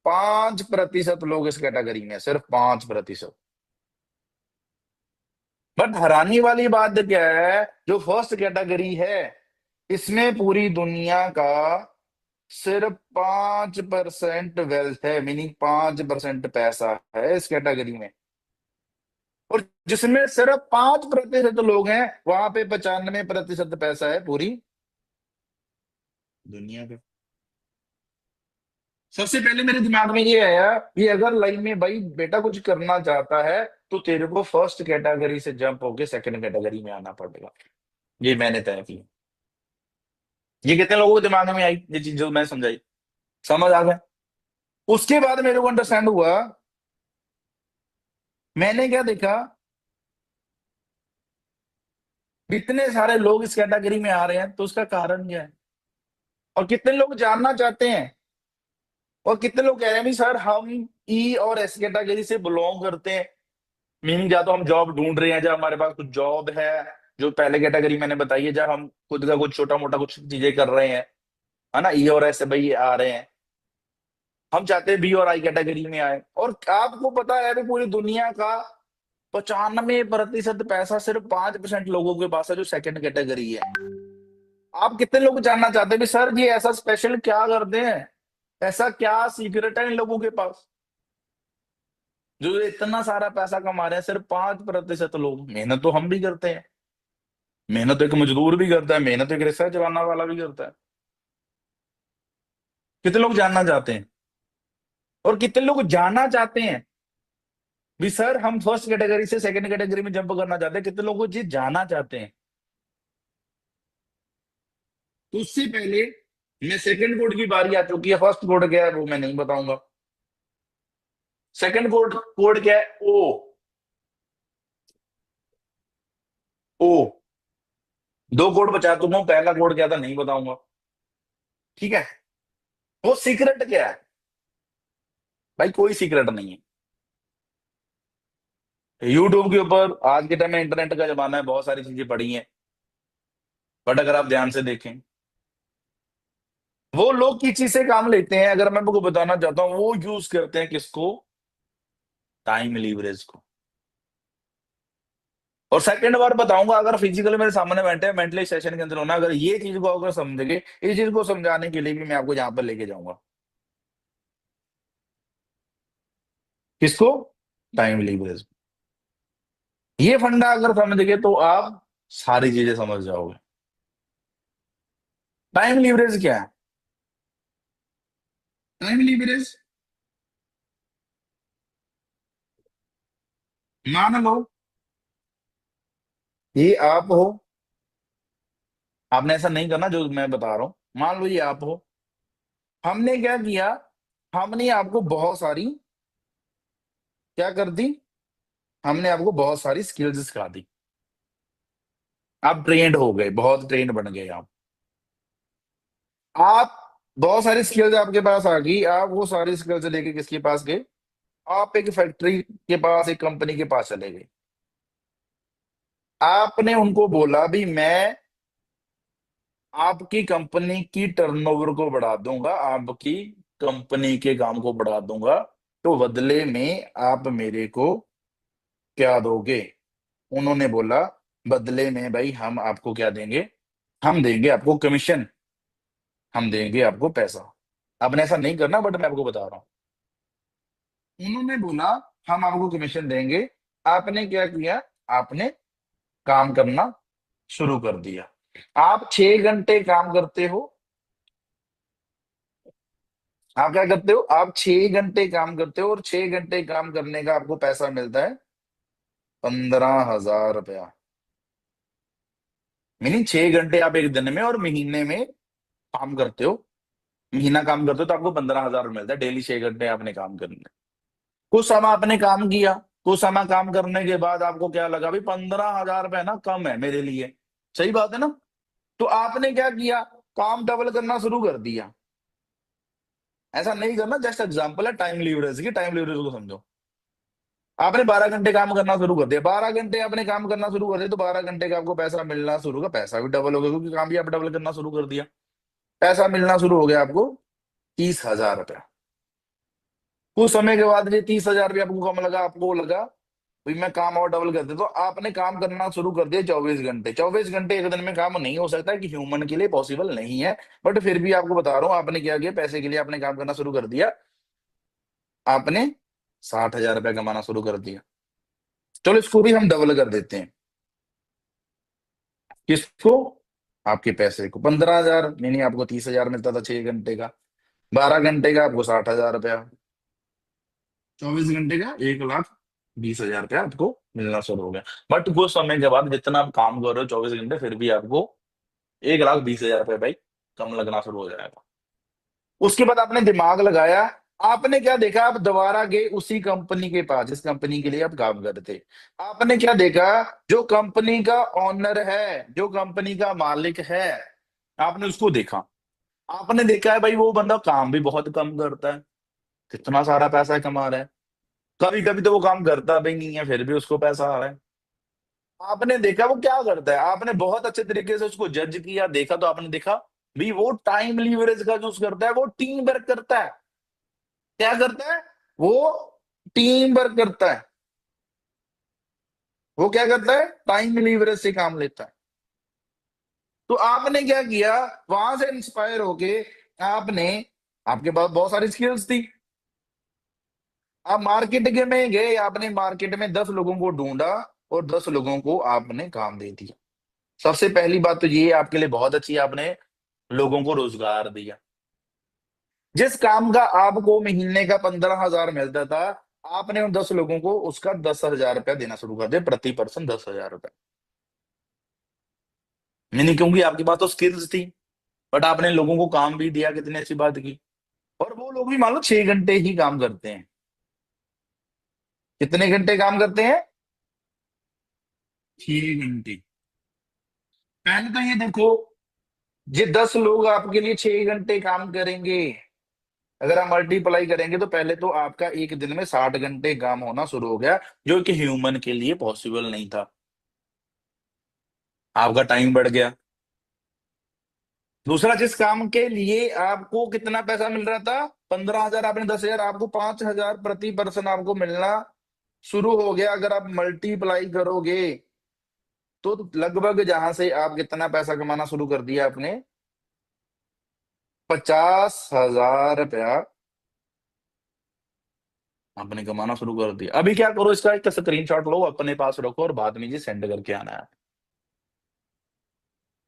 5% लोग इस कैटेगरी में, सिर्फ 5%। बट हैरानी वाली बात क्या है, जो फर्स्ट कैटेगरी है, इसमें पूरी दुनिया का सिर्फ 5% वेल्थ है, मीनिंग 5% पैसा है इस कैटेगरी में। और जिसमें सिर्फ 5% लोग हैं, वहां पे 95% पैसा है पूरी दुनिया पे। सबसे पहले मेरे दिमाग में ये आया कि अगर लाइफ में भाई बेटा कुछ करना चाहता है, तो तेरे को फर्स्ट कैटेगरी से जंप होके सेकंड कैटेगरी में आना पड़ेगा। ये मैंने तय किया। ये कितने लोगों के दिमाग में आई ये चीज जो मैं समझाई? समझ आ गया? उसके बाद मेरे को अंडरस्टैंड हुआ, मैंने क्या देखा, इतने सारे लोग इस कैटेगरी में आ रहे हैं, तो उसका कारण क्या है? और कितने लोग जानना चाहते हैं, और कितने लोग कह रहे हैं भी सर हम ई और एस कैटेगरी से बिलोंग करते हैं, मीनिंग या तो हम जॉब ढूंढ रहे हैं, जब हमारे पास कुछ जॉब है, जो पहले कैटेगरी मैंने बताई है, जब हम खुद का कुछ छोटा मोटा कुछ चीजें कर रहे हैं, है ना, ई और एस से भाई आ रहे हैं, हम चाहते हैं बी और आई कैटेगरी में आए। और आपको पता है अभी पूरी दुनिया का 95% पैसा सिर्फ 5% लोगों के पास है, जो सेकंड कैटेगरी है। आप कितने लोग जानना चाहते हैं भी सर ये ऐसा स्पेशल क्या करते हैं, ऐसा क्या सीक्रेट है इन लोगों के पास, जो इतना सारा पैसा कमा रहे हैं? सिर्फ 5% लोग। मेहनत तो हम भी करते हैं, मेहनत तो एक मजदूर भी करता है, मेहनत तो एक रिक्शा चलाने वाला भी करता है। कितने लोग जानना चाहते हैं? और कितने लोग जानना चाहते हैं भी सर हम फर्स्ट कैटेगरी से सेकंड कैटेगरी में जंप करना चाहते हैं? कितने लोग ये जानना चाहते हैं? तो उससे पहले मैं सेकंड कोड की बारी आ चुकी है। फर्स्ट कोड क्या है वो मैं नहीं बताऊंगा। सेकंड कोड, कोड क्या है? ओ। ओ। दो कोड बचा चुका हूं, पहला कोड क्या था नहीं बताऊंगा। ठीक है? वो सीक्रेट क्या है? भाई कोई सीक्रेट नहीं है। यूट्यूब के ऊपर आज के टाइम में इंटरनेट का जमाना है, बहुत सारी चीजें पड़ी हैं, बट अगर आप ध्यान से देखें, वो लोग किस चीज से काम लेते हैं, अगर मैं आपको बताना चाहता हूँ, वो यूज करते हैं किसको? टाइम लीवरेज को। और सेकंड बार बताऊंगा, अगर फिजिकली मेरे सामने बैठे हैं, मेंटली सेशन के अंदर होना, अगर ये चीज को अगर समझेंगे, इस चीज को समझाने के लिए भी मैं आपको यहाँ पर लेके जाऊंगा। किसको? Time leverage. ये फंडा अगर समझ गए तो आप सारी चीजें समझ जाओगे। टाइम लीवरेज क्या है? टाइम लीवरेज, मान लो ये आप हो, आपने ऐसा नहीं करना जो मैं बता रहा हूं, मान लो ये आप हो, हमने क्या किया, हमने आपको बहुत सारी, क्या कर दी, हमने आपको बहुत सारी स्किल्स सिखा दी, आप ट्रेंड हो गए, बहुत ट्रेंड बन गए आप बहुत सारी स्किल्स आपके पास आ गई, आप वो सारी स्किल्स लेके किसके पास गए? आप एक फैक्ट्री के पास, एक कंपनी के पास चले गए। आपने उनको बोला भी मैं आपकी कंपनी की टर्नओवर को बढ़ा दूंगा, आपकी कंपनी के काम को बढ़ा दूंगा, तो बदले में आप मेरे को क्या दोगे? उन्होंने बोला बदले में भाई हम आपको क्या देंगे, हम देंगे आपको कमीशन, हम देंगे आपको पैसा। आपने ऐसा नहीं करना, बट मैं आपको बता रहा हूं। उन्होंने बोला हम आपको कमीशन देंगे, आपने क्या किया, आपने काम करना शुरू कर दिया। आप 6 घंटे काम करते हो, आप क्या करते हो, आप 6 घंटे काम करते हो और 6 घंटे काम करने का आपको पैसा मिलता है 15,000 रुपया। मीनिंग 6 घंटे आप एक दिन में और महीने में काम करते हो, महीना काम करते हो तो आपको 15,000 मिलता है, डेली 6 घंटे आपने काम करना है। कुछ समय आपने काम किया, कुछ समय काम करने के बाद आपको क्या लगा, भाई 15,000 रुपये ना कम है मेरे लिए, सही बात है ना। तो आपने क्या किया, काम डबल करना शुरू कर दिया। ऐसा नहीं करना, जस्ट एग्जांपल है टाइम लीवरेज की, टाइम लीवरेज को समझो। आपने 12 घंटे काम करना शुरू कर दिया, 12 घंटे आपने काम करना शुरू कर दिया, तो 12 घंटे का आपको पैसा मिलना शुरू होगा, पैसा भी डबल हो गया क्योंकि काम भी आप डबल करना शुरू कर दिया। पैसा मिलना शुरू हो गया आपको 30,000 रुपया। कुछ समय के बाद ये 30,000 रुपया आपको कम लगा, आपको लगा भाई मैं काम और डबल कर देता, तो आपने काम करना शुरू कर दिया 24 घंटे। 24 घंटे एक दिन में काम नहीं हो सकता कि ह्यूमन के लिए पॉसिबल नहीं है, बट फिर भी आपको बता रहा हूं आपने क्या किया, पैसे के लिए आपने काम करना शुरू कर दिया, आपने 60,000 रुपया कमाना शुरू कर दिया। चलो इसको भी हम डबल कर देते हैं, किसको, आपके पैसे को। 15,000 मीनिंग आपको 30,000 मिलता था 6 घंटे का, 12 घंटे का आपको 60,000 रुपया, 24 घंटे का 1,20,000 रुपया आपको मिलना शुरू हो गया। बट कुछ समय के बाद जितना आप काम कर रहे हो 24 घंटे, फिर भी आपको 1,20,000 रुपये भाई कम लगना शुरू हो जाएगा। उसके बाद आपने दिमाग लगाया, आपने क्या देखा, आप दोबारा गए उसी कंपनी के पास जिस कंपनी के लिए आप काम कर रहे थे। आपने क्या देखा, जो कंपनी का ओनर है, जो कंपनी का मालिक है, आपने उसको देखा। आपने देखा है भाई वो बंदा काम भी बहुत कम करता है, कितना सारा पैसा कमा रहा है, कभी कभी तो वो काम करता भी नहीं है फिर भी उसको पैसा आ रहा है। आपने देखा वो क्या करता है, आपने बहुत अच्छे तरीके से उसको जज किया, देखा, तो आपने देखा भी वो टाइम लीवरेज का यूज करता है, वो टीम वर्क करता है। क्या करता है, वो टीम वर्क करता है। वो क्या करता है, टाइम लीवरेज से काम लेता है। तो आपने क्या किया, वहां से इंस्पायर होके आपने, आपके पास बहुत सारी स्किल्स थी, आप मार्केट के में गए, आपने मार्केट में 10 लोगों को ढूंढा और 10 लोगों को आपने काम दे दिया। सबसे पहली बात तो ये आपके लिए बहुत अच्छी है, आपने लोगों को रोजगार दिया। जिस काम का आपको महीने का 15,000 मिलता था, आपने उन 10 लोगों को उसका 10,000 रुपया देना शुरू कर दिया, प्रति पर्सन 10,000 रुपया। मैंने, क्योंकि आपके पास तो स्किल्स थी, बट आपने लोगों को काम भी दिया, कितनी अच्छी बात की। और वो लोग भी मान लो 6 घंटे ही काम करते हैं। कितने घंटे काम करते हैं, 6 घंटे। पहले तो ये देखो, ये 10 लोग आपके लिए 6 घंटे काम करेंगे, अगर आप मल्टीप्लाई करेंगे तो पहले तो आपका एक दिन में 60 घंटे काम होना शुरू हो गया, जो कि ह्यूमन के लिए पॉसिबल नहीं था। आपका टाइम बढ़ गया। दूसरा, जिस काम के लिए आपको कितना पैसा मिल रहा था, 15,000, आपने 10,000, आपको 5,000 प्रति पर्सन आपको मिलना शुरू हो गया। अगर आप मल्टीप्लाई करोगे तो लगभग जहां से आप कितना पैसा कमाना शुरू कर दिया आपने, 50,000 रुपया आपने कमाना शुरू कर दिया। अभी क्या करो, इसका एक स्क्रीनशॉट लो, अपने पास रखो और बाद में जी सेंड करके आना है।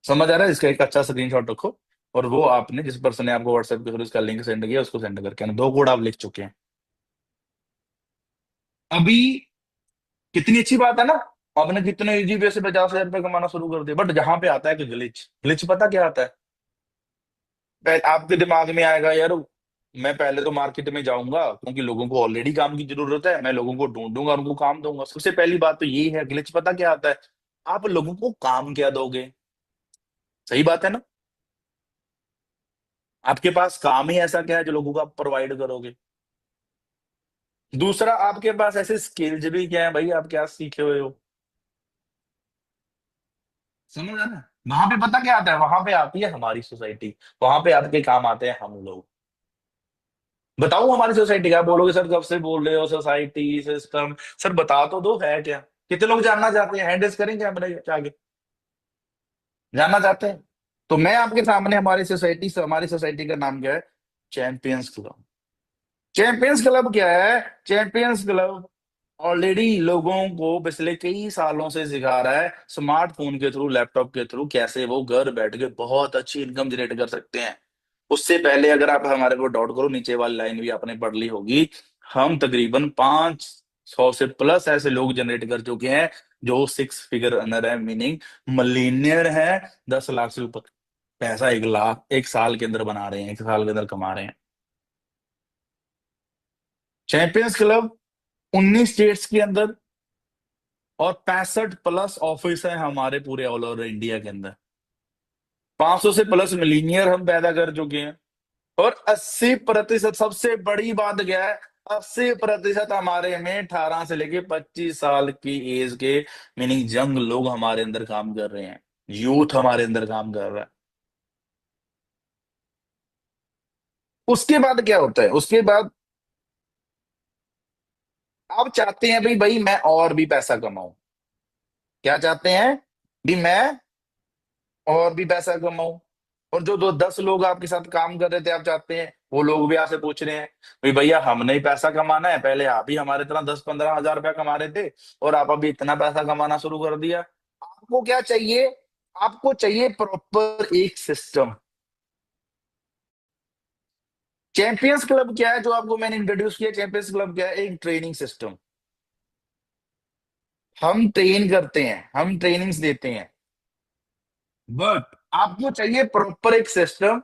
समझ आ रहा है, इसका एक अच्छा स्क्रीनशॉट रखो और वो आपने, जिस पर्सन ने आपको व्हाट्सएप के थ्रू इसका लिंक सेंड किया, उसको सेंड करके आना। 2 कोड आप लिख चुके हैं अभी। कितनी अच्छी बात है ना, आपने कितने इजी वे से 50,000 रुपये कमाना शुरू कर दिया। बट जहां पे आता है कि ग्लिच, ग्लिच पता क्या आता है, आपके दिमाग में आएगा यार, मैं पहले तो मार्केट में जाऊंगा क्योंकि लोगों को ऑलरेडी काम की जरूरत है, मैं लोगों को ढूंढूंगा, उनको काम दूंगा। सबसे पहली बात तो ये है, ग्लिच पता क्या आता है, आप लोगों को काम क्या दोगे। सही बात है ना, आपके पास काम ही ऐसा क्या है जो लोगों को आप प्रोवाइड करोगे। दूसरा, आपके पास ऐसे स्किल्स भी क्या है भाई, आप क्या सीखे हुए हो। समझ आना, वहां पे पता क्या आता है, वहां पे आती है हमारी सोसाइटी, वहां पे आपके काम आते हैं हम लोग। बताओ हमारी सोसाइटी क्या, बोलोगे सर कब से बोल रहे हो, सोसाइटी सिस्टम, सर बता तो दो है क्या। कितने लोग जानना चाहते हैं, हैंड करेंगे हमारे आगे, जानना चाहते हैं। तो मैं आपके सामने हमारी सोसाइटी का नाम क्या है, चैंपियंस क्लब। चैंपियंस क्लब क्या है, चैंपियंस क्लब ऑलरेडी लोगों को पिछले कई सालों से सिखा रहा है स्मार्टफोन के थ्रू, लैपटॉप के थ्रू कैसे वो घर बैठ के बहुत अच्छी इनकम जनरेट कर सकते हैं। उससे पहले अगर आप हमारे को डॉट करो, नीचे वाली लाइन भी आपने पढ़ ली होगी, हम तकरीबन 500 से प्लस ऐसे लोग जनरेट कर चुके हैं जो 6 फिगर अर्नर है, मीनिंग मिलीनियर है। 10 लाख से ऊपर पैसा 1 लाख 1 साल के अंदर बना रहे हैं, 1 साल के अंदर कमा रहे हैं। चैंपियंस क्लब 19 स्टेट्स के अंदर और 65 प्लस ऑफिस है हमारे पूरे ऑल ओवर इंडिया के अंदर। 500 से प्लस मिलीनियर हम पैदा कर चुके हैं और 80%, सबसे बड़ी बात क्या है, 80% हमारे में 18 से लेके 25 साल की एज के, मीनिंग यंग लोग हमारे अंदर काम कर रहे हैं, यूथ हमारे अंदर काम कर रहा है। उसके बाद क्या होता है, उसके बाद आप चाहते हैं भाई भाई मैं और भी पैसा कमाऊं। क्या चाहते हैं भी मैं और भी पैसा कमाऊं। और जो दो 10 लोग आपके साथ काम कर रहे थे, आप चाहते हैं वो लोग भी आपसे पूछ रहे हैं भाई भैया हमने ही पैसा कमाना है, पहले आप ही हमारे तरह 10-15 हजार रुपया कमा रहे थे और आप अभी इतना पैसा कमाना शुरू कर दिया। आपको क्या चाहिए, आपको चाहिए प्रॉपर एक सिस्टम। चैंपियंस क्लब क्या है जो आपको मैंने इंट्रोड्यूस किया, चैंपियंस क्लब क्या है, एक ट्रेनिंग सिस्टम। हम ट्रेन करते हैं, हम ट्रेनिंग्स देते हैं, बट आपको चाहिए प्रॉपर एक सिस्टम।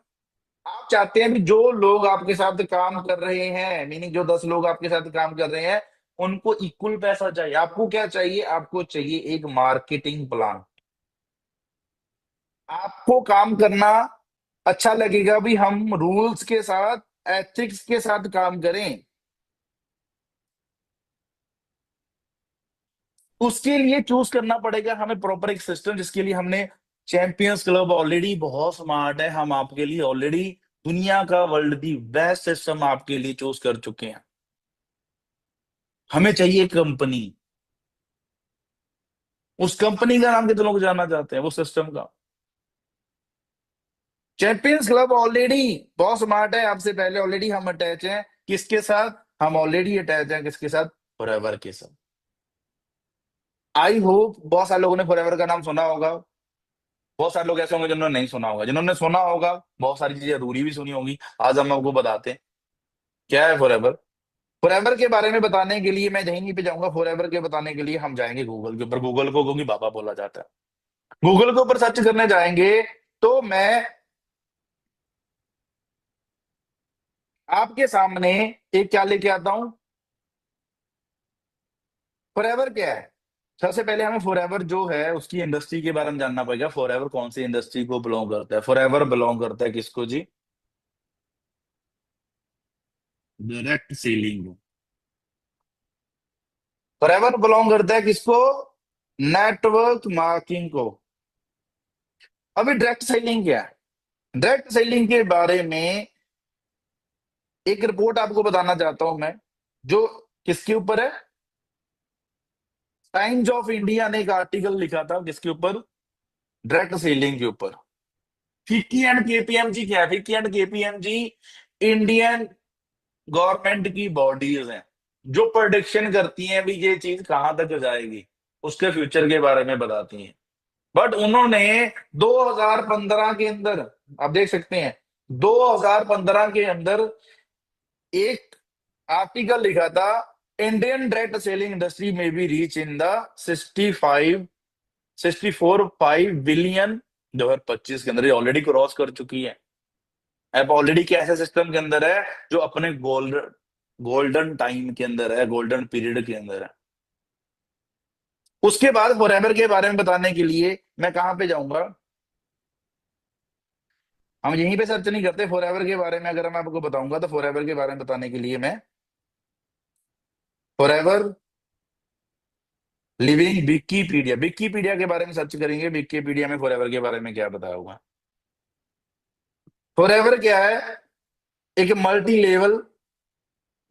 आप चाहते हैं भी जो लोग आपके साथ काम कर रहे हैं, मीनिंग जो 10 लोग आपके साथ काम कर रहे हैं, उनको इक्वल पैसा चाहिए। आपको क्या चाहिए, आपको चाहिए एक मार्केटिंग प्लान। आपको काम करना अच्छा लगेगा भी हम रूल्स के साथ, एथिक्स के साथ काम करें। उसके लिए चूज करना पड़ेगा हमें प्रॉपर एक सिस्टम, जिसके लिए हमने चैंपियंस क्लब ऑलरेडी बहुत स्मार्ट है, हम आपके लिए ऑलरेडी दुनिया का वर्ल्ड दी बेस्ट सिस्टम आपके लिए चूज कर चुके हैं। हमें चाहिए कंपनी, उस कंपनी का नाम कितने लोग जानना चाहते हैं, वो सिस्टम का। चैंपियंस क्लब ऑलरेडी बहुत स्मार्ट है, आपसे पहले ऑलरेडी हम अटैच हैं किसके साथ, हम ऑलरेडी अटैच हैं किसके साथ, फॉरएवर के साथ। आई होप बहुत सारे लोगों ने फॉरएवर का नाम सुना होगा, बहुत सारे लोग ऐसे होंगे जिन्होंने नहीं सुना होगा, जिन्होंने सुना होगा बहुत सारी चीजें जरूरी भी सुनी होंगी। आज हम आपको बताते हैं क्या है फॉरएवर। फॉरएवर के बारे में बताने के लिए मैं यहीं पे जाऊंगा, फॉरएवर के बताने के लिए हम जाएंगे गूगल के ऊपर, गूगल को क्योंकि बाबा बोला जाता है, गूगल के ऊपर सर्च करने जाएंगे तो मैं आपके सामने एक क्या लेके आता हूं, फॉरएवर क्या है। सबसे पहले हमें फॉरएवर जो है उसकी इंडस्ट्री के बारे में जानना पड़ेगा, फॉरएवर कौन सी इंडस्ट्री को बिलोंग करता है। फॉरएवर बिलोंग करता है किसको जी, डायरेक्ट सेलिंग को। फॉरएवर बिलोंग करता है किसको, नेटवर्क मार्केटिंग को। अभी डायरेक्ट सेलिंग क्या है, डायरेक्ट सेलिंग के बारे में एक रिपोर्ट आपको बताना चाहता हूं मैं, जो किसके ऊपर है, टाइम्स ऑफ इंडिया ने एक आर्टिकल लिखा था किसके ऊपर, डायरेक्ट सेलिंग के ऊपर। फिक्की एंड केपीएमजी क्या है, FICCI and KPMG Indian government की बॉडीज हैं जो प्रोडिक्शन करती हैं भी ये चीज कहां तक जाएगी, उसके फ्यूचर के बारे में बताती हैं। बट उन्होंने 2015 के अंदर, आप देख सकते हैं 2015 के अंदर एक आर्टिकल लिखा था, इंडियन डायरेक्ट सेलिंग इंडस्ट्री में भी रीच इन द 64.5 बिलियन 2025 के अंदर ऑलरेडी क्रॉस कर चुकी है। ऐप ऑलरेडी के ऐसे सिस्टम के अंदर है जो अपने गोल्डन टाइम के अंदर है, गोल्डन पीरियड के अंदर है। उसके बाद फॉरएवर के बारे में बताने के लिए मैं कहां पे जाऊंगा, हम यहीं पे सर्च नहीं करते फॉरएवर के बारे में। अगर मैं आपको बताऊंगा तो फॉरएवर के बारे में बताने के लिए मैं फॉरएवर लिविंग विकीपीडिया, विकीपीडिया के बारे में सर्च करेंगे, विकीपीडिया में फॉरएवर के बारे में क्या बताया हुआ। फॉरएवर क्या है, एक मल्टी लेवल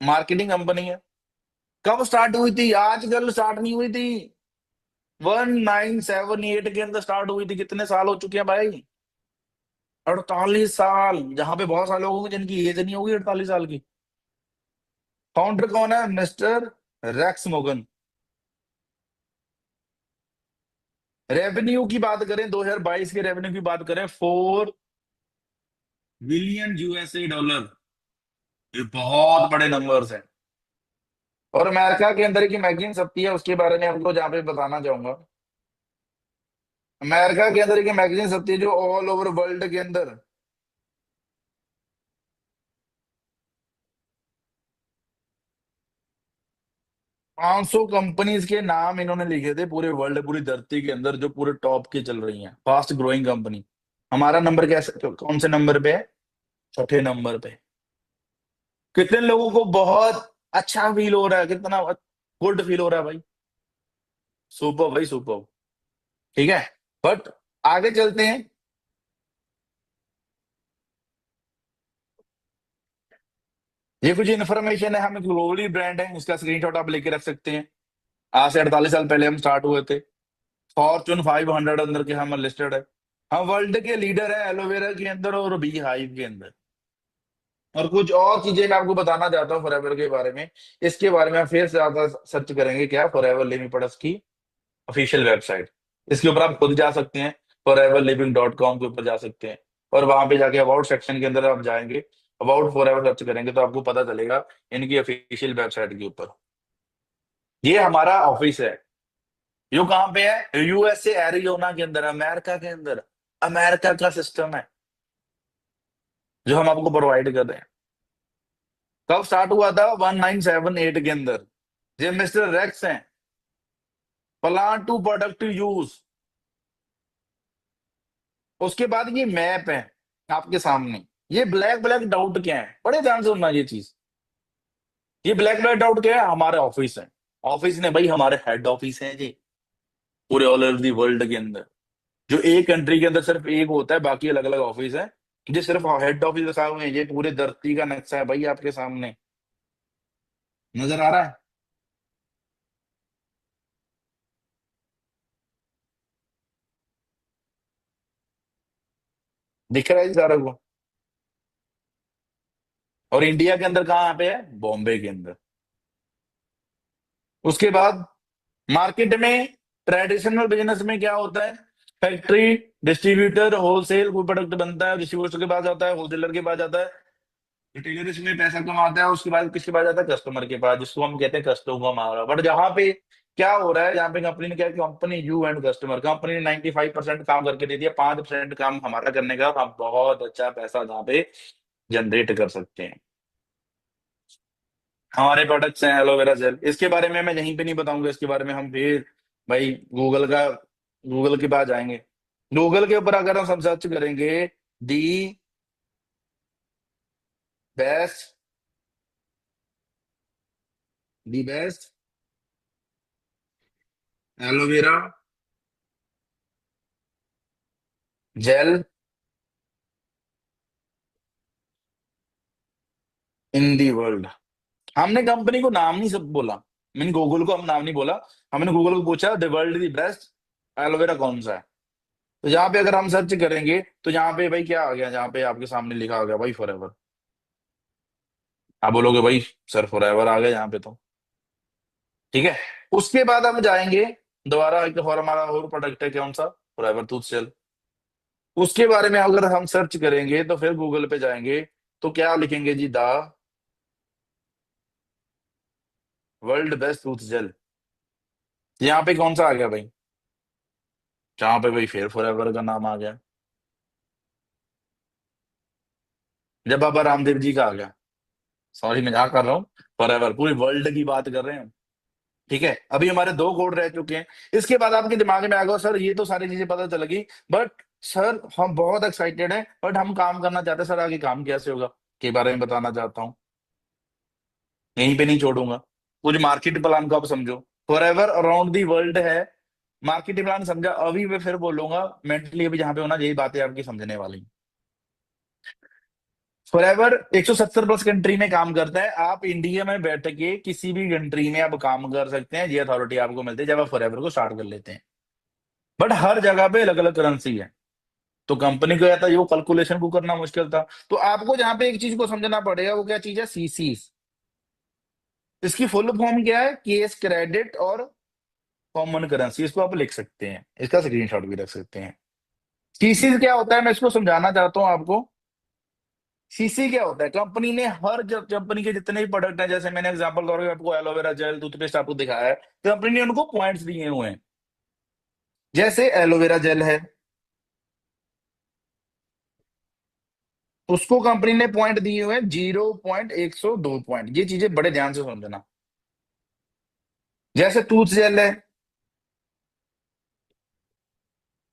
मार्केटिंग कंपनी है। कब स्टार्ट हुई थी, आजकल स्टार्ट नहीं हुई थी, 1978 के अंदर स्टार्ट हुई थी। कितने साल हो चुके हैं भाई, 48 साल, जहां पे बहुत सारे लोग होंगे जिनकी एज नहीं होगी 48 साल की। फाउंडर कौन है, मिस्टर रेक्स मोगन। रेवेन्यू की बात करें, 2022 के रेवेन्यू की बात करें, 4 बिलियन USA डॉलर। ये बहुत बड़े नंबर्स हैं। और अमेरिका के अंदर की मैगजीन छपती है, उसके बारे में आपको जहाँ पे बताना चाहूंगा। अमेरिका के अंदर की मैगजीन छपती है जो ऑल ओवर वर्ल्ड के अंदर 500 कंपनीज के नाम इन्होंने लिखे थे पूरे वर्ल्ड, पूरी धरती के अंदर, जो पूरे टॉप की चल रही हैं, फास्ट ग्रोइंग कंपनी। हमारा नंबर कैसे, कौन से नंबर पे है? छठे नंबर पे। कितने लोगों को बहुत अच्छा फील हो रहा है, कितना गुड फील हो रहा है भाई? सुपर भाई, सुपर। ठीक है, बट आगे चलते हैं। ये कुछ इन्फॉर्मेशन है, हम ग्लोबली ब्रांड है, इसका स्क्रीनशॉट आप लेके रख सकते हैं। आज से 48 साल पहले हम स्टार्ट हुए थे। फॉर्चून 500 अंदर के हम लिस्टेड है। हम वर्ल्ड के लीडर है एलोवेरा के अंदर और बी हाइव के अंदर। और कुछ और चीजें मैं आपको बताना चाहता हूँ फॉरएवर के बारे में। इसके बारे में आप फिर से ज्यादा सर्च करेंगे क्या, फॉरएवर लिविंग प्रोडक्ट्स की ऑफिशियल वेबसाइट। इसके ऊपर आप खुद जा सकते हैं, foreverliving.com के ऊपर जा सकते हैं। और वहां पे जाके अबाउट सेक्शन के अंदर आप जाएंगे, अबाउट फॉरएवर सर्च करेंगे तो आपको पता चलेगा इनकी ऑफिशियल वेबसाइट के ऊपर। ये हमारा ऑफिस है। यो कहाँ पे है? USA एरिजोना के अंदर, अमेरिका के अंदर। अमेरिका का सिस्टम है जो हम आपको प्रोवाइड कर रहे हैं। कब स्टार्ट हुआ था? 1978 के अंदर। ये मिस्टर रेक्स हैं। Plant to product use. उसके बाद ये मैप है आपके सामने। ये ब्लैक ब्लैक डाउट क्या है, बड़े ध्यान से सुनना ये चीज। ये ब्लैक ब्लैक डाउट क्या है? हमारे ऑफिस है। ऑफिस ने भाई, हमारे हेड ऑफिस है जी, पूरे ऑल ओवर दी वर्ल्ड के अंदर। जो एक कंट्री के अंदर सिर्फ एक होता है, बाकी अलग अलग ऑफिस है। जो सिर्फ हेड ऑफिस बसा हुए हैं, ये पूरे धरती का नक्शा है भाई आपके सामने। नजर आ रहा है? दिख रहा है जी सारा को? और इंडिया के अंदर कहाँ पे है? बॉम्बे के अंदर। उसके बाद मार्केट में, ट्रेडिशनल बिजनेस में क्या होता है? फैक्ट्री, डिस्ट्रीब्यूटर, होलसेल, कोई प्रोडक्ट बनता है डिस्ट्रीब्यूटर के पास जाता है, होलसेलर के पास जाता है, रिटेलर इसमें पैसा कमाता है, उसके बाद किसके पास जाता है? कस्टमर के पास, जिसको हम कहते हैं कस्टमर हमारा। बट जहां पे क्या हो रहा है, जहाँ पे कंपनी ने क्या, company you and customer, company ने 95% काम करके दे दिया, 5% काम हमारा करने का। हम बहुत अच्छा पैसा जहाँ पे जनरेट कर सकते हैं। हमारे प्रोडक्ट्स हैं एलोवेरा जेल, इसके बारे में मैं यहीं पे नहीं बताऊंगा, इसके बारे में हम फिर भाई गूगल के पास जाएंगे। गूगल के ऊपर अगर हम सर्च करेंगे, the best, the best aloe vera gel in the world. हमने कंपनी को नाम नहीं सब बोला, मैंने गूगल को हम नाम नहीं बोला। हमने गूगल को पूछा the world the best aloe vera कौन सा है। तो यहाँ पे अगर हम सर्च करेंगे तो यहाँ पे भाई क्या आ गया, जहाँ पे आपके सामने लिखा आ गया भाई फॉरएवर। आप बोलोगे भाई सर फॉरएवर आ गया यहाँ पे तो। ठीक है, उसके बाद हम जाएंगे दोबारा, एक और हमारा और प्रोडक्ट है कौन सा? Forever tooth gel. उसके बारे में अगर हम सर्च करेंगे तो फिर गूगल पे जाएंगे तो क्या लिखेंगे जी? The world best tooth gel. यहाँ पे कौन सा आ गया भाई? जहाँ पे भाई फिर फॉरएवर का नाम आ गया। जब बाबा रामदेव जी का आ गया। सॉरी मजाक कर रहा हूँ, फॉरएवर पूरी वर्ल्ड की बात कर रहे हैं हम। ठीक है, अभी हमारे 2 कोड रह चुके हैं। इसके बाद आपके दिमाग में आएगा सर ये तो सारी चीजें पता चल गई, बट सर हम बहुत एक्साइटेड हैं, बट हम काम करना चाहते हैं, सर आगे काम कैसे होगा के बारे में बताना चाहता हूँ। यहीं पे नहीं छोड़ूंगा। कुछ मार्केट प्लान को आप समझो, फॉरएवर अराउंड दी वर्ल्ड है। मार्केट प्लान समझा, अभी मैं फिर बोलूंगा मेंटली, अभी जहां पे होना यही बातें आपकी समझने वाली। फॉरएवर 170 प्लस कंट्री में काम करता है। आप इंडिया में बैठ के किसी भी कंट्री में आप काम कर सकते हैं, ये अथॉरिटी आपको मिलती है जब आप फॉरएवर को स्टार्ट कर लेते हैं। बट हर जगह पे अलग अलग करेंसी है, तो कंपनी को या था वो कैलकुलेशन को करना मुश्किल था। तो आपको जहां पे एक चीज को समझना पड़ेगा, वो क्या चीज है? सीसी। इसकी फुल फॉर्म क्या है? केस क्रेडिट और कॉमन करेंसी, इसको आप लिख सकते हैं, इसका स्क्रीनशॉट भी रख सकते हैं। सीसी क्या होता है, मैं इसको समझाना चाहता हूं आपको। सीसी क्या होता है, कंपनी ने हर कंपनी के जितने भी प्रोडक्ट हैं, जैसे मैंने एग्जांपल तौर पे आपको एलोवेरा जेल टूथपेस्ट आपको दिखाया है, कंपनी ने उनको पॉइंट्स दिए हुए हैं। जैसे एलोवेरा जेल है, उसको कंपनी ने पॉइंट दिए हुए हैं 0.102 पॉइंट। ये चीजें बड़े ध्यान से समझना। जैसे टूथ जेल है,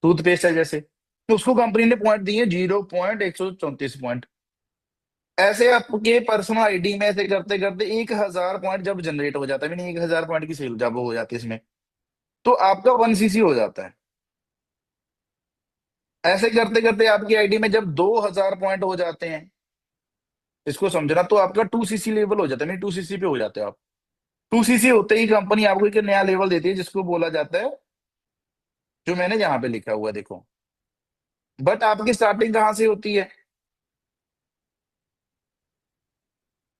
टूथपेस्ट है जैसे, तो उसको कंपनी ने पॉइंट दिए 0.134 पॉइंट। ऐसे आपके पर्सनल आईडी में ऐसे करते करते 1,000 पॉइंट जब जनरेट हो जाता है, मीन 1,000 पॉइंट की सेल जब हो जाती है इसमें, तो आपका 1 सीसी हो जाता है। ऐसे करते करते आपकी आईडी में जब 2,000 पॉइंट हो जाते हैं, इसको समझना, तो आपका 2 सीसी लेवल हो जाता है, मीन 2 सीसी पे हो जाते हो आप। 2 सीसी होते ही कंपनी आपको एक नया लेवल देती है, जिसको बोला जाता है, जो मैंने यहाँ पे लिखा हुआ है देखो। बट आपकी स्टार्टिंग कहाँ से होती है,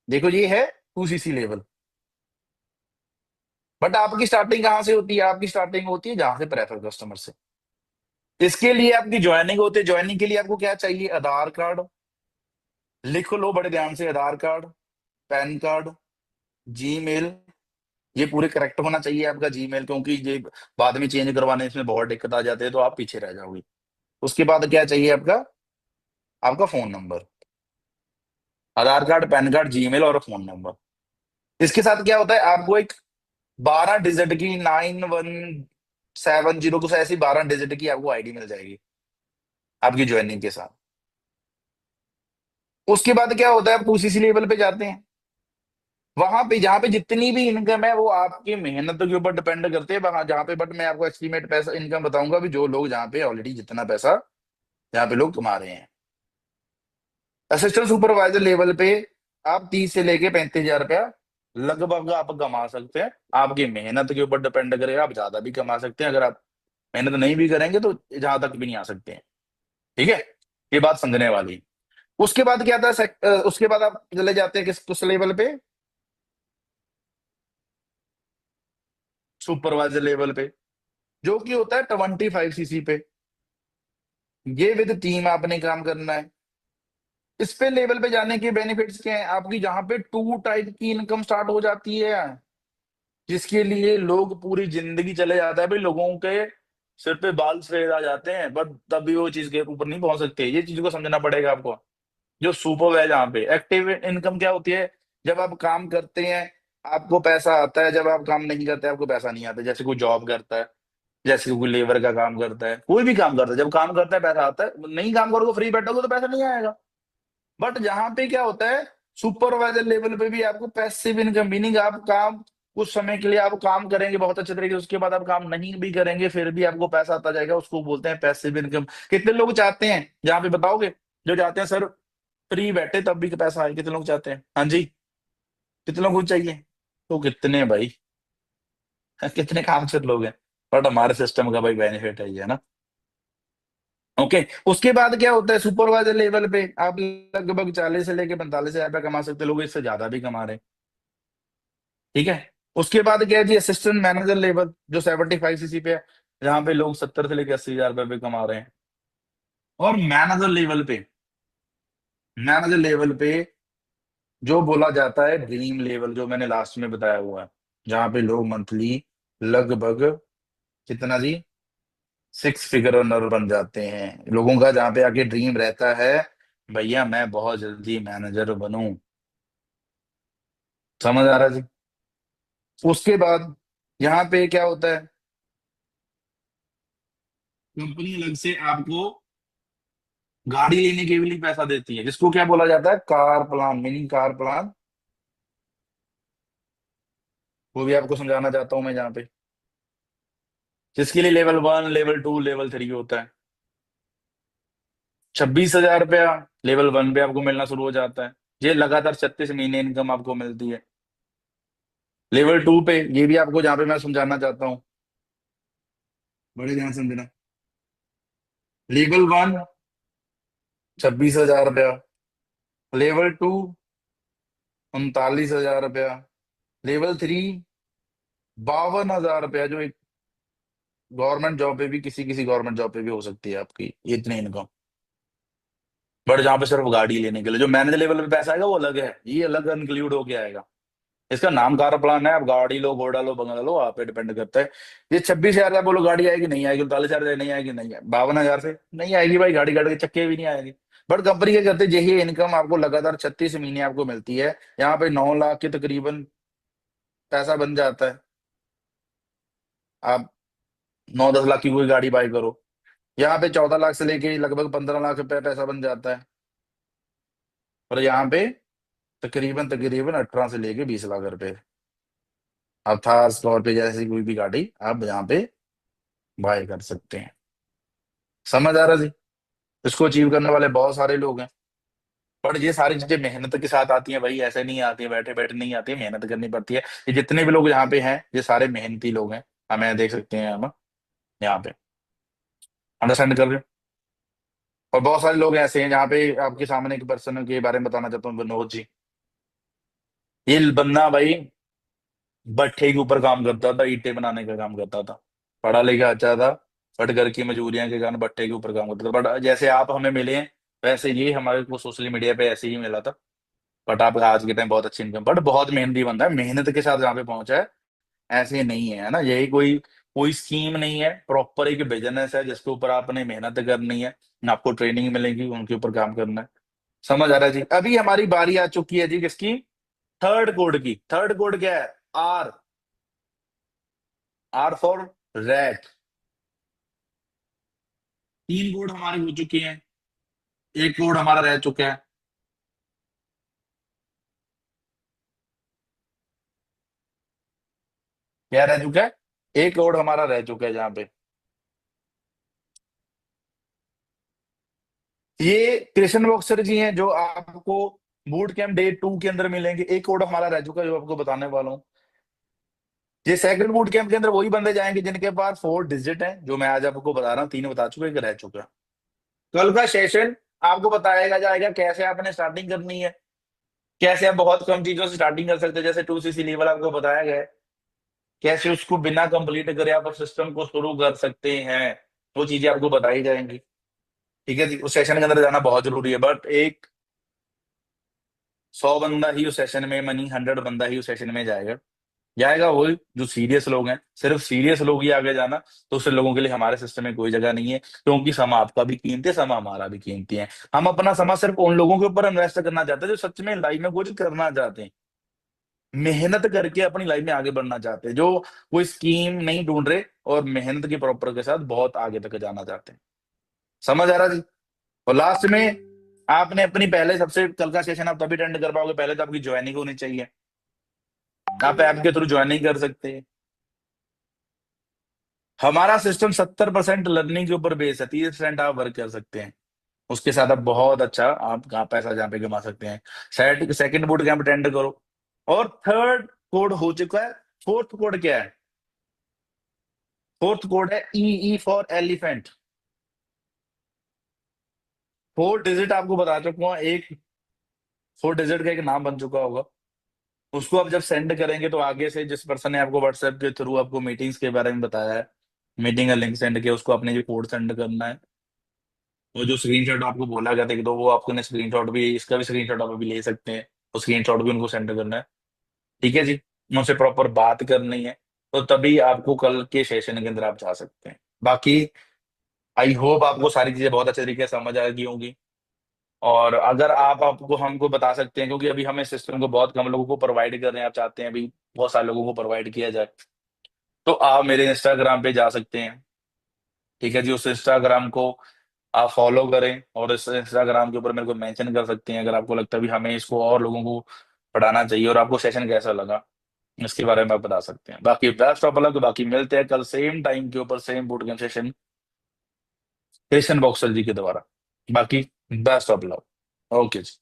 देखो ये है 2 सीसी लेवल। बट आपकी स्टार्टिंग कहाँ से होती है, आपकी स्टार्टिंग होती है जहां से प्रेफर कस्टमर से। इसके लिए आपकी ज्वाइनिंग होती है। ज्वाइनिंग के लिए आपको क्या चाहिए, आधार कार्ड, लिख लो बड़े ध्यान से, आधार कार्ड, पैन कार्ड, जीमेल, ये पूरे करेक्ट होना चाहिए आपका जीमेल, क्योंकि ये बाद में चेंज करवाने इसमें बहुत दिक्कत आ जाती है, तो आप पीछे रह जाओगे। उसके बाद क्या चाहिए आपका, आपका फोन नंबर, आधार कार्ड, पैन कार्ड, जीमेल और फोन नंबर। इसके साथ क्या होता है, आपको एक 12 डिजिट की 9170 कुछ ऐसी 12 डिजिट की आपको आईडी मिल जाएगी आपकी ज्वाइनिंग के साथ। उसके बाद क्या होता है, आप 2 सीसी लेवल पे जाते हैं। वहां पे जहां पे जितनी भी इनकम है वो आपकी मेहनत के ऊपर डिपेंड करते हैं, वहां जहां पे, बट मैं आपको एस्टिमेट पैसा इनकम बताऊंगा भी, जो लोग जहाँ पे ऑलरेडी जितना पैसा जहाँ पे लोग कमा रहे हैं। असिस्टेंट सुपरवाइजर लेवल पे आप 30 से लेके 35 हजार रुपया लगभग आप कमा सकते हैं। आपकी मेहनत के ऊपर डिपेंड करेगा, आप ज्यादा भी कमा सकते हैं, अगर आप मेहनत नहीं भी करेंगे तो जहां तक भी नहीं आ सकते हैं। ठीक है, ये बात समझने वाली है। उसके बाद क्या था, उसके बाद आप चले जाते हैं किस लेवल पे, सुपरवाइजर लेवल पे, जो कि होता है 25 सीसी पे। ये विद टीम आपने काम करना है। इस पे लेवल पे जाने के बेनिफिट्स क्या है, आपकी जहां पे 2 टाइप की इनकम स्टार्ट हो जाती है, जिसके लिए लोग पूरी जिंदगी चले जाता है भाई, लोगों के सिर पे बाल सफेद आ जाते हैं, बट तब भी वो चीज के ऊपर नहीं पहुंच सकते। ये चीज को समझना पड़ेगा आपको। जो सुपर है, जहाँ पे एक्टिव इनकम क्या होती है, जब आप काम करते हैं आपको पैसा आता है, जब आप काम नहीं करते आपको पैसा नहीं आता। जैसे कोई जॉब करता है, जैसे कोई लेबर का काम करता है, कोई भी काम करता है, जब काम करता है पैसा आता है, नहीं काम करोगे फ्री बैठोगे तो पैसा नहीं आएगा। बट जहां पे क्या होता है, सुपरवाइजर लेवल पे भी आपको पैसिव इनकम, मीनिंग आप काम कुछ समय के लिए आप काम करेंगे बहुत अच्छे तरीके से, उसके बाद आप काम नहीं भी करेंगे फिर भी आपको पैसा आता जाएगा, उसको बोलते हैं पैसिव इनकम। कितने लोग चाहते हैं, जहां पे बताओगे, जो चाहते हैं सर फ्री बैठे तब भी पैसा आए, कितने लोग चाहते हैं, हाँ जी, कितने लोग को चाहिए, तो कितने भाई कितने काम से लोग हैं। बट हमारे सिस्टम का भाई बेनिफिट है ये, है ना। ओके, उसके बाद क्या होता है, सुपरवाइजर लेवल पे आप लगभग 40 से लेके 45 हजार रुपया कमा सकते हैं, लोग इससे ज्यादा भी कमा रहे हैं। ठीक है, उसके बाद क्या है जी, असिस्टेंट मैनेजर लेवल, जो 75 सीसी पे है, जहां पे लोग 70 से लेके 80 हजार रुपये भी कमा रहे हैं। और मैनेजर लेवल पे जो बोला जाता है ड्रीम लेवल, जो मैंने लास्ट में बताया हुआ है, जहां पे लोग मंथली लगभग कितना जी, 6 फिगर अर्नर बन जाते हैं। लोगों का जहां पे आके ड्रीम रहता है, भैया मैं बहुत जल्दी मैनेजर बनूं। समझ आ रहा है जी। उसके बाद यहाँ पे क्या होता है, कंपनी अलग से आपको गाड़ी लेने के लिए पैसा देती है, जिसको क्या बोला जाता है, car plan, meaning car plan. वो भी आपको समझाना चाहता हूं मैं यहाँ पे, जिसके लिए लेवल 1, लेवल 2, लेवल 3 होता है। 26 हजार रुपया लेवल 1 पे आपको मिलना शुरू हो जाता है, ये लगातार 36 महीने इनकम आपको मिलती है। लेवल 2 पे, ये भी आपको जहाँ पे मैं समझाना चाहता हूँ, बड़े ध्यान से समझना। लेवल 1 26 हजार रुपया, लेवल 2 39 हजार रुपया, लेवल 3 52 हजार रुपया, जो गवर्नमेंट जॉब पे भी, किसी किसी गवर्नमेंट जॉब पे भी हो सकती है आपकी इतनी इनकम। बट जहाँ पे सिर्फ गाड़ी लेने के लिए जो मैनेजर लेवल पे पैसा आएगा वो अलग है, ये अलग इंक्लूड होके आएगा। इसका नाम कार प्लान है, आप गाड़ी लो, घोड़ा लो, बंगला लो, आप पे डिपेंड करता है। ये 26,000 का बोलो गाड़ी आएगी नहीं आएगी, 39,000 नहीं आएगी नहीं आएगी, 52,000 से नहीं आएगी भाई, गाड़ी गाड़ी के चक्के भी नहीं आएगी। बट कंपनी क्या करते हैं, यही इनकम आपको लगातार 36 महीने आपको मिलती है, यहाँ पे 9 लाख के तकरीबन पैसा बन जाता है। आप 9-10 लाख की कोई गाड़ी बाई करो, यहाँ पे 14 लाख से लेके लगभग 15 लाख रुपए पैसा बन जाता है। और यहाँ पे तकरीबन तकरीबन 18 से लेके 20 लाख रुपए आप थार स्कॉर्पियो जैसी कोई भी गाड़ी आप यहाँ पे बाय कर सकते हैं। समझ आ रहा जी? इसको अचीव करने वाले बहुत सारे लोग हैं। पर ये सारी चीजें मेहनत के साथ आती हैं भाई, ऐसे नहीं आती है, बैठे बैठे नहीं आती है, मेहनत करनी पड़ती है। ये जितने भी लोग यहाँ पे हैं ये सारे मेहनती लोग हैं, हमें देख सकते हैं हम यहाँ पे। अंडरस्टैंड कर रहे हो? और बहुत सारे लोग ऐसे हैं जहाँ पे आपके सामने एक पर्सन के बारे में बताना चाहता हूँ, विनोद जी। ये बंदा भाई भट्ठे के ऊपर काम करता था, ईंटें बनाने का काम करता था, पढ़ा लिखा अच्छा था, बट घर की मजबूरियां के कारण भट्ठे के ऊपर काम करता था। बट जैसे आप हमें मिले हैं वैसे ये हमारे को सोशल मीडिया पे ऐसे ही मिला था। बट आप आज के टाइम बहुत अच्छी इनकम, बट बहुत मेहनती बंदा है, मेहनत के साथ जहाँ पे पहुंचा है। ऐसे नहीं है ना, यही कोई कोई स्कीम नहीं है, प्रॉपर एक बिजनेस है जिसके ऊपर आपने मेहनत करनी है, आपको ट्रेनिंग मिलेगी, उनके ऊपर काम करना है। समझ आ रहा है जी? अभी हमारी बारी आ चुकी है जी किसकी? थर्ड कोड की। थर्ड कोड क्या है? R. R for rat. 3 code हमारे हो चुके हैं, एक कोड हमारा रह चुका है। क्या रह चुका है? एक कोड हमारा रह चुका है जहां पे ये कृष्ण बॉक्सर जी हैं जो आपको बूट कैंप डे 2 के अंदर मिलेंगे। एक कोड हमारा रह चुका है जो आपको बताने वाला हूँ। ये सेकंड बूट कैंप के अंदर वही बंदे जाएंगे जिनके पास 4 डिजिट है, जो मैं आज आपको बता रहा हूँ, 3 बता चुका, एक रह चुका। कल का सेशन आपको बताया जाएगा कैसे आपने स्टार्टिंग करनी है, कैसे आप बहुत कम चीजों से स्टार्टिंग कर सकते हैं, जैसे 2cc लेवल आपको बताया गया है, कैसे उसको बिना कंप्लीट करे आप सिस्टम को शुरू कर सकते हैं, वो चीजें आपको बताई जाएंगी। ठीक है जी? उस सेशन के अंदर जाना बहुत जरूरी है। बट एक 100 बंदा ही उस सेशन में, मनी 100 बंदा ही उस सेशन में जाएगा। जाएगा वही जो सीरियस लोग हैं, सिर्फ सीरियस लोग ही आगे जाना। तो उस लोगों के लिए हमारे सिस्टम में कोई जगह नहीं है, क्योंकि समय आपका भी कीमती है, समय हमारा भी कीमती है। हम अपना समय सिर्फ उन लोगों के ऊपर इन्वेस्ट करना चाहते हैं जो सच में लाइफ में कुछ करना चाहते हैं, मेहनत करके अपनी लाइफ में आगे बढ़ना चाहते हैं, जो कोई स्कीम नहीं ढूंढ रहे और मेहनत की प्रॉपर के साथ बहुत आगे तक जाना चाहते हैं। समझ आ रहा जी? और लास्ट में आपने अपनी पहले सबसे कल का सेशन आप तभी अटेंड कर पाओगे, पहले तो आपकी ज्वाइनिंग होनी चाहिए। आप ऐप के थ्रू ज्वाइनिंग कर सकते हैं। हमारा सिस्टम 70% लर्निंग के ऊपर बेस है, 30% आप वर्क कर सकते हैं, उसके साथ आप बहुत अच्छा आप पैसा जहाँ पे कमा सकते हैं। सेकंड बूट कैंप अटेंड करो। और थर्ड कोड हो चुका है। फोर्थ कोड क्या है? फोर्थ कोड है ई फॉर एलिफेंट। 4 डिजिट आपको बता चुका हूँ, एक 4 डिजिट का एक नाम बन चुका होगा। उसको आप जब सेंड करेंगे तो आगे से जिस पर्सन ने आपको व्हाट्सएप के थ्रू आपको मीटिंग्स के बारे में बताया है, मीटिंग का लिंक सेंड किया, उसको अपने जो कोड सेंड करना है। वो जो स्क्रीनशॉट आपको बोला गया था कि, तो वो आपको स्क्रीनशॉट भी, इसका भी स्क्रीनशॉट आप अभी ले सकते हैं, और स्क्रीनशॉट भी उनको सेंड करना है। ठीक है जी? उनसे प्रॉपर बात करनी है, तो तभी आपको कल के सेशन के अंदर आप जा सकते हैं। बाकी आई होप आपको सारी चीजें बहुत अच्छे तरीके से समझ आ गई होंगी। और अगर आप आपको हमको बता सकते हैं, क्योंकि अभी हमें सिस्टम को बहुत कम लोगों को प्रोवाइड कर रहे हैं, आप चाहते हैं अभी बहुत सारे लोगों को प्रोवाइड किया जाए, तो आप मेरे इंस्टाग्राम पे जा सकते हैं। ठीक है जी? उस इंस्टाग्राम को आप फॉलो करें और इस इंस्टाग्राम के ऊपर मेरे को मेंशन कर सकते हैं, अगर आपको लगता है भी हमें इसको और लोगों को पढ़ाना चाहिए, और आपको सेशन कैसा लगा इसके बारे में आप बता सकते हैं। बाकी बेस्ट ऑफ लक, बाकी मिलते हैं कल सेम टाइम के ऊपर, same boot camp session Christian Boxer ji के द्वारा। बाकी best of luck. Okay ji.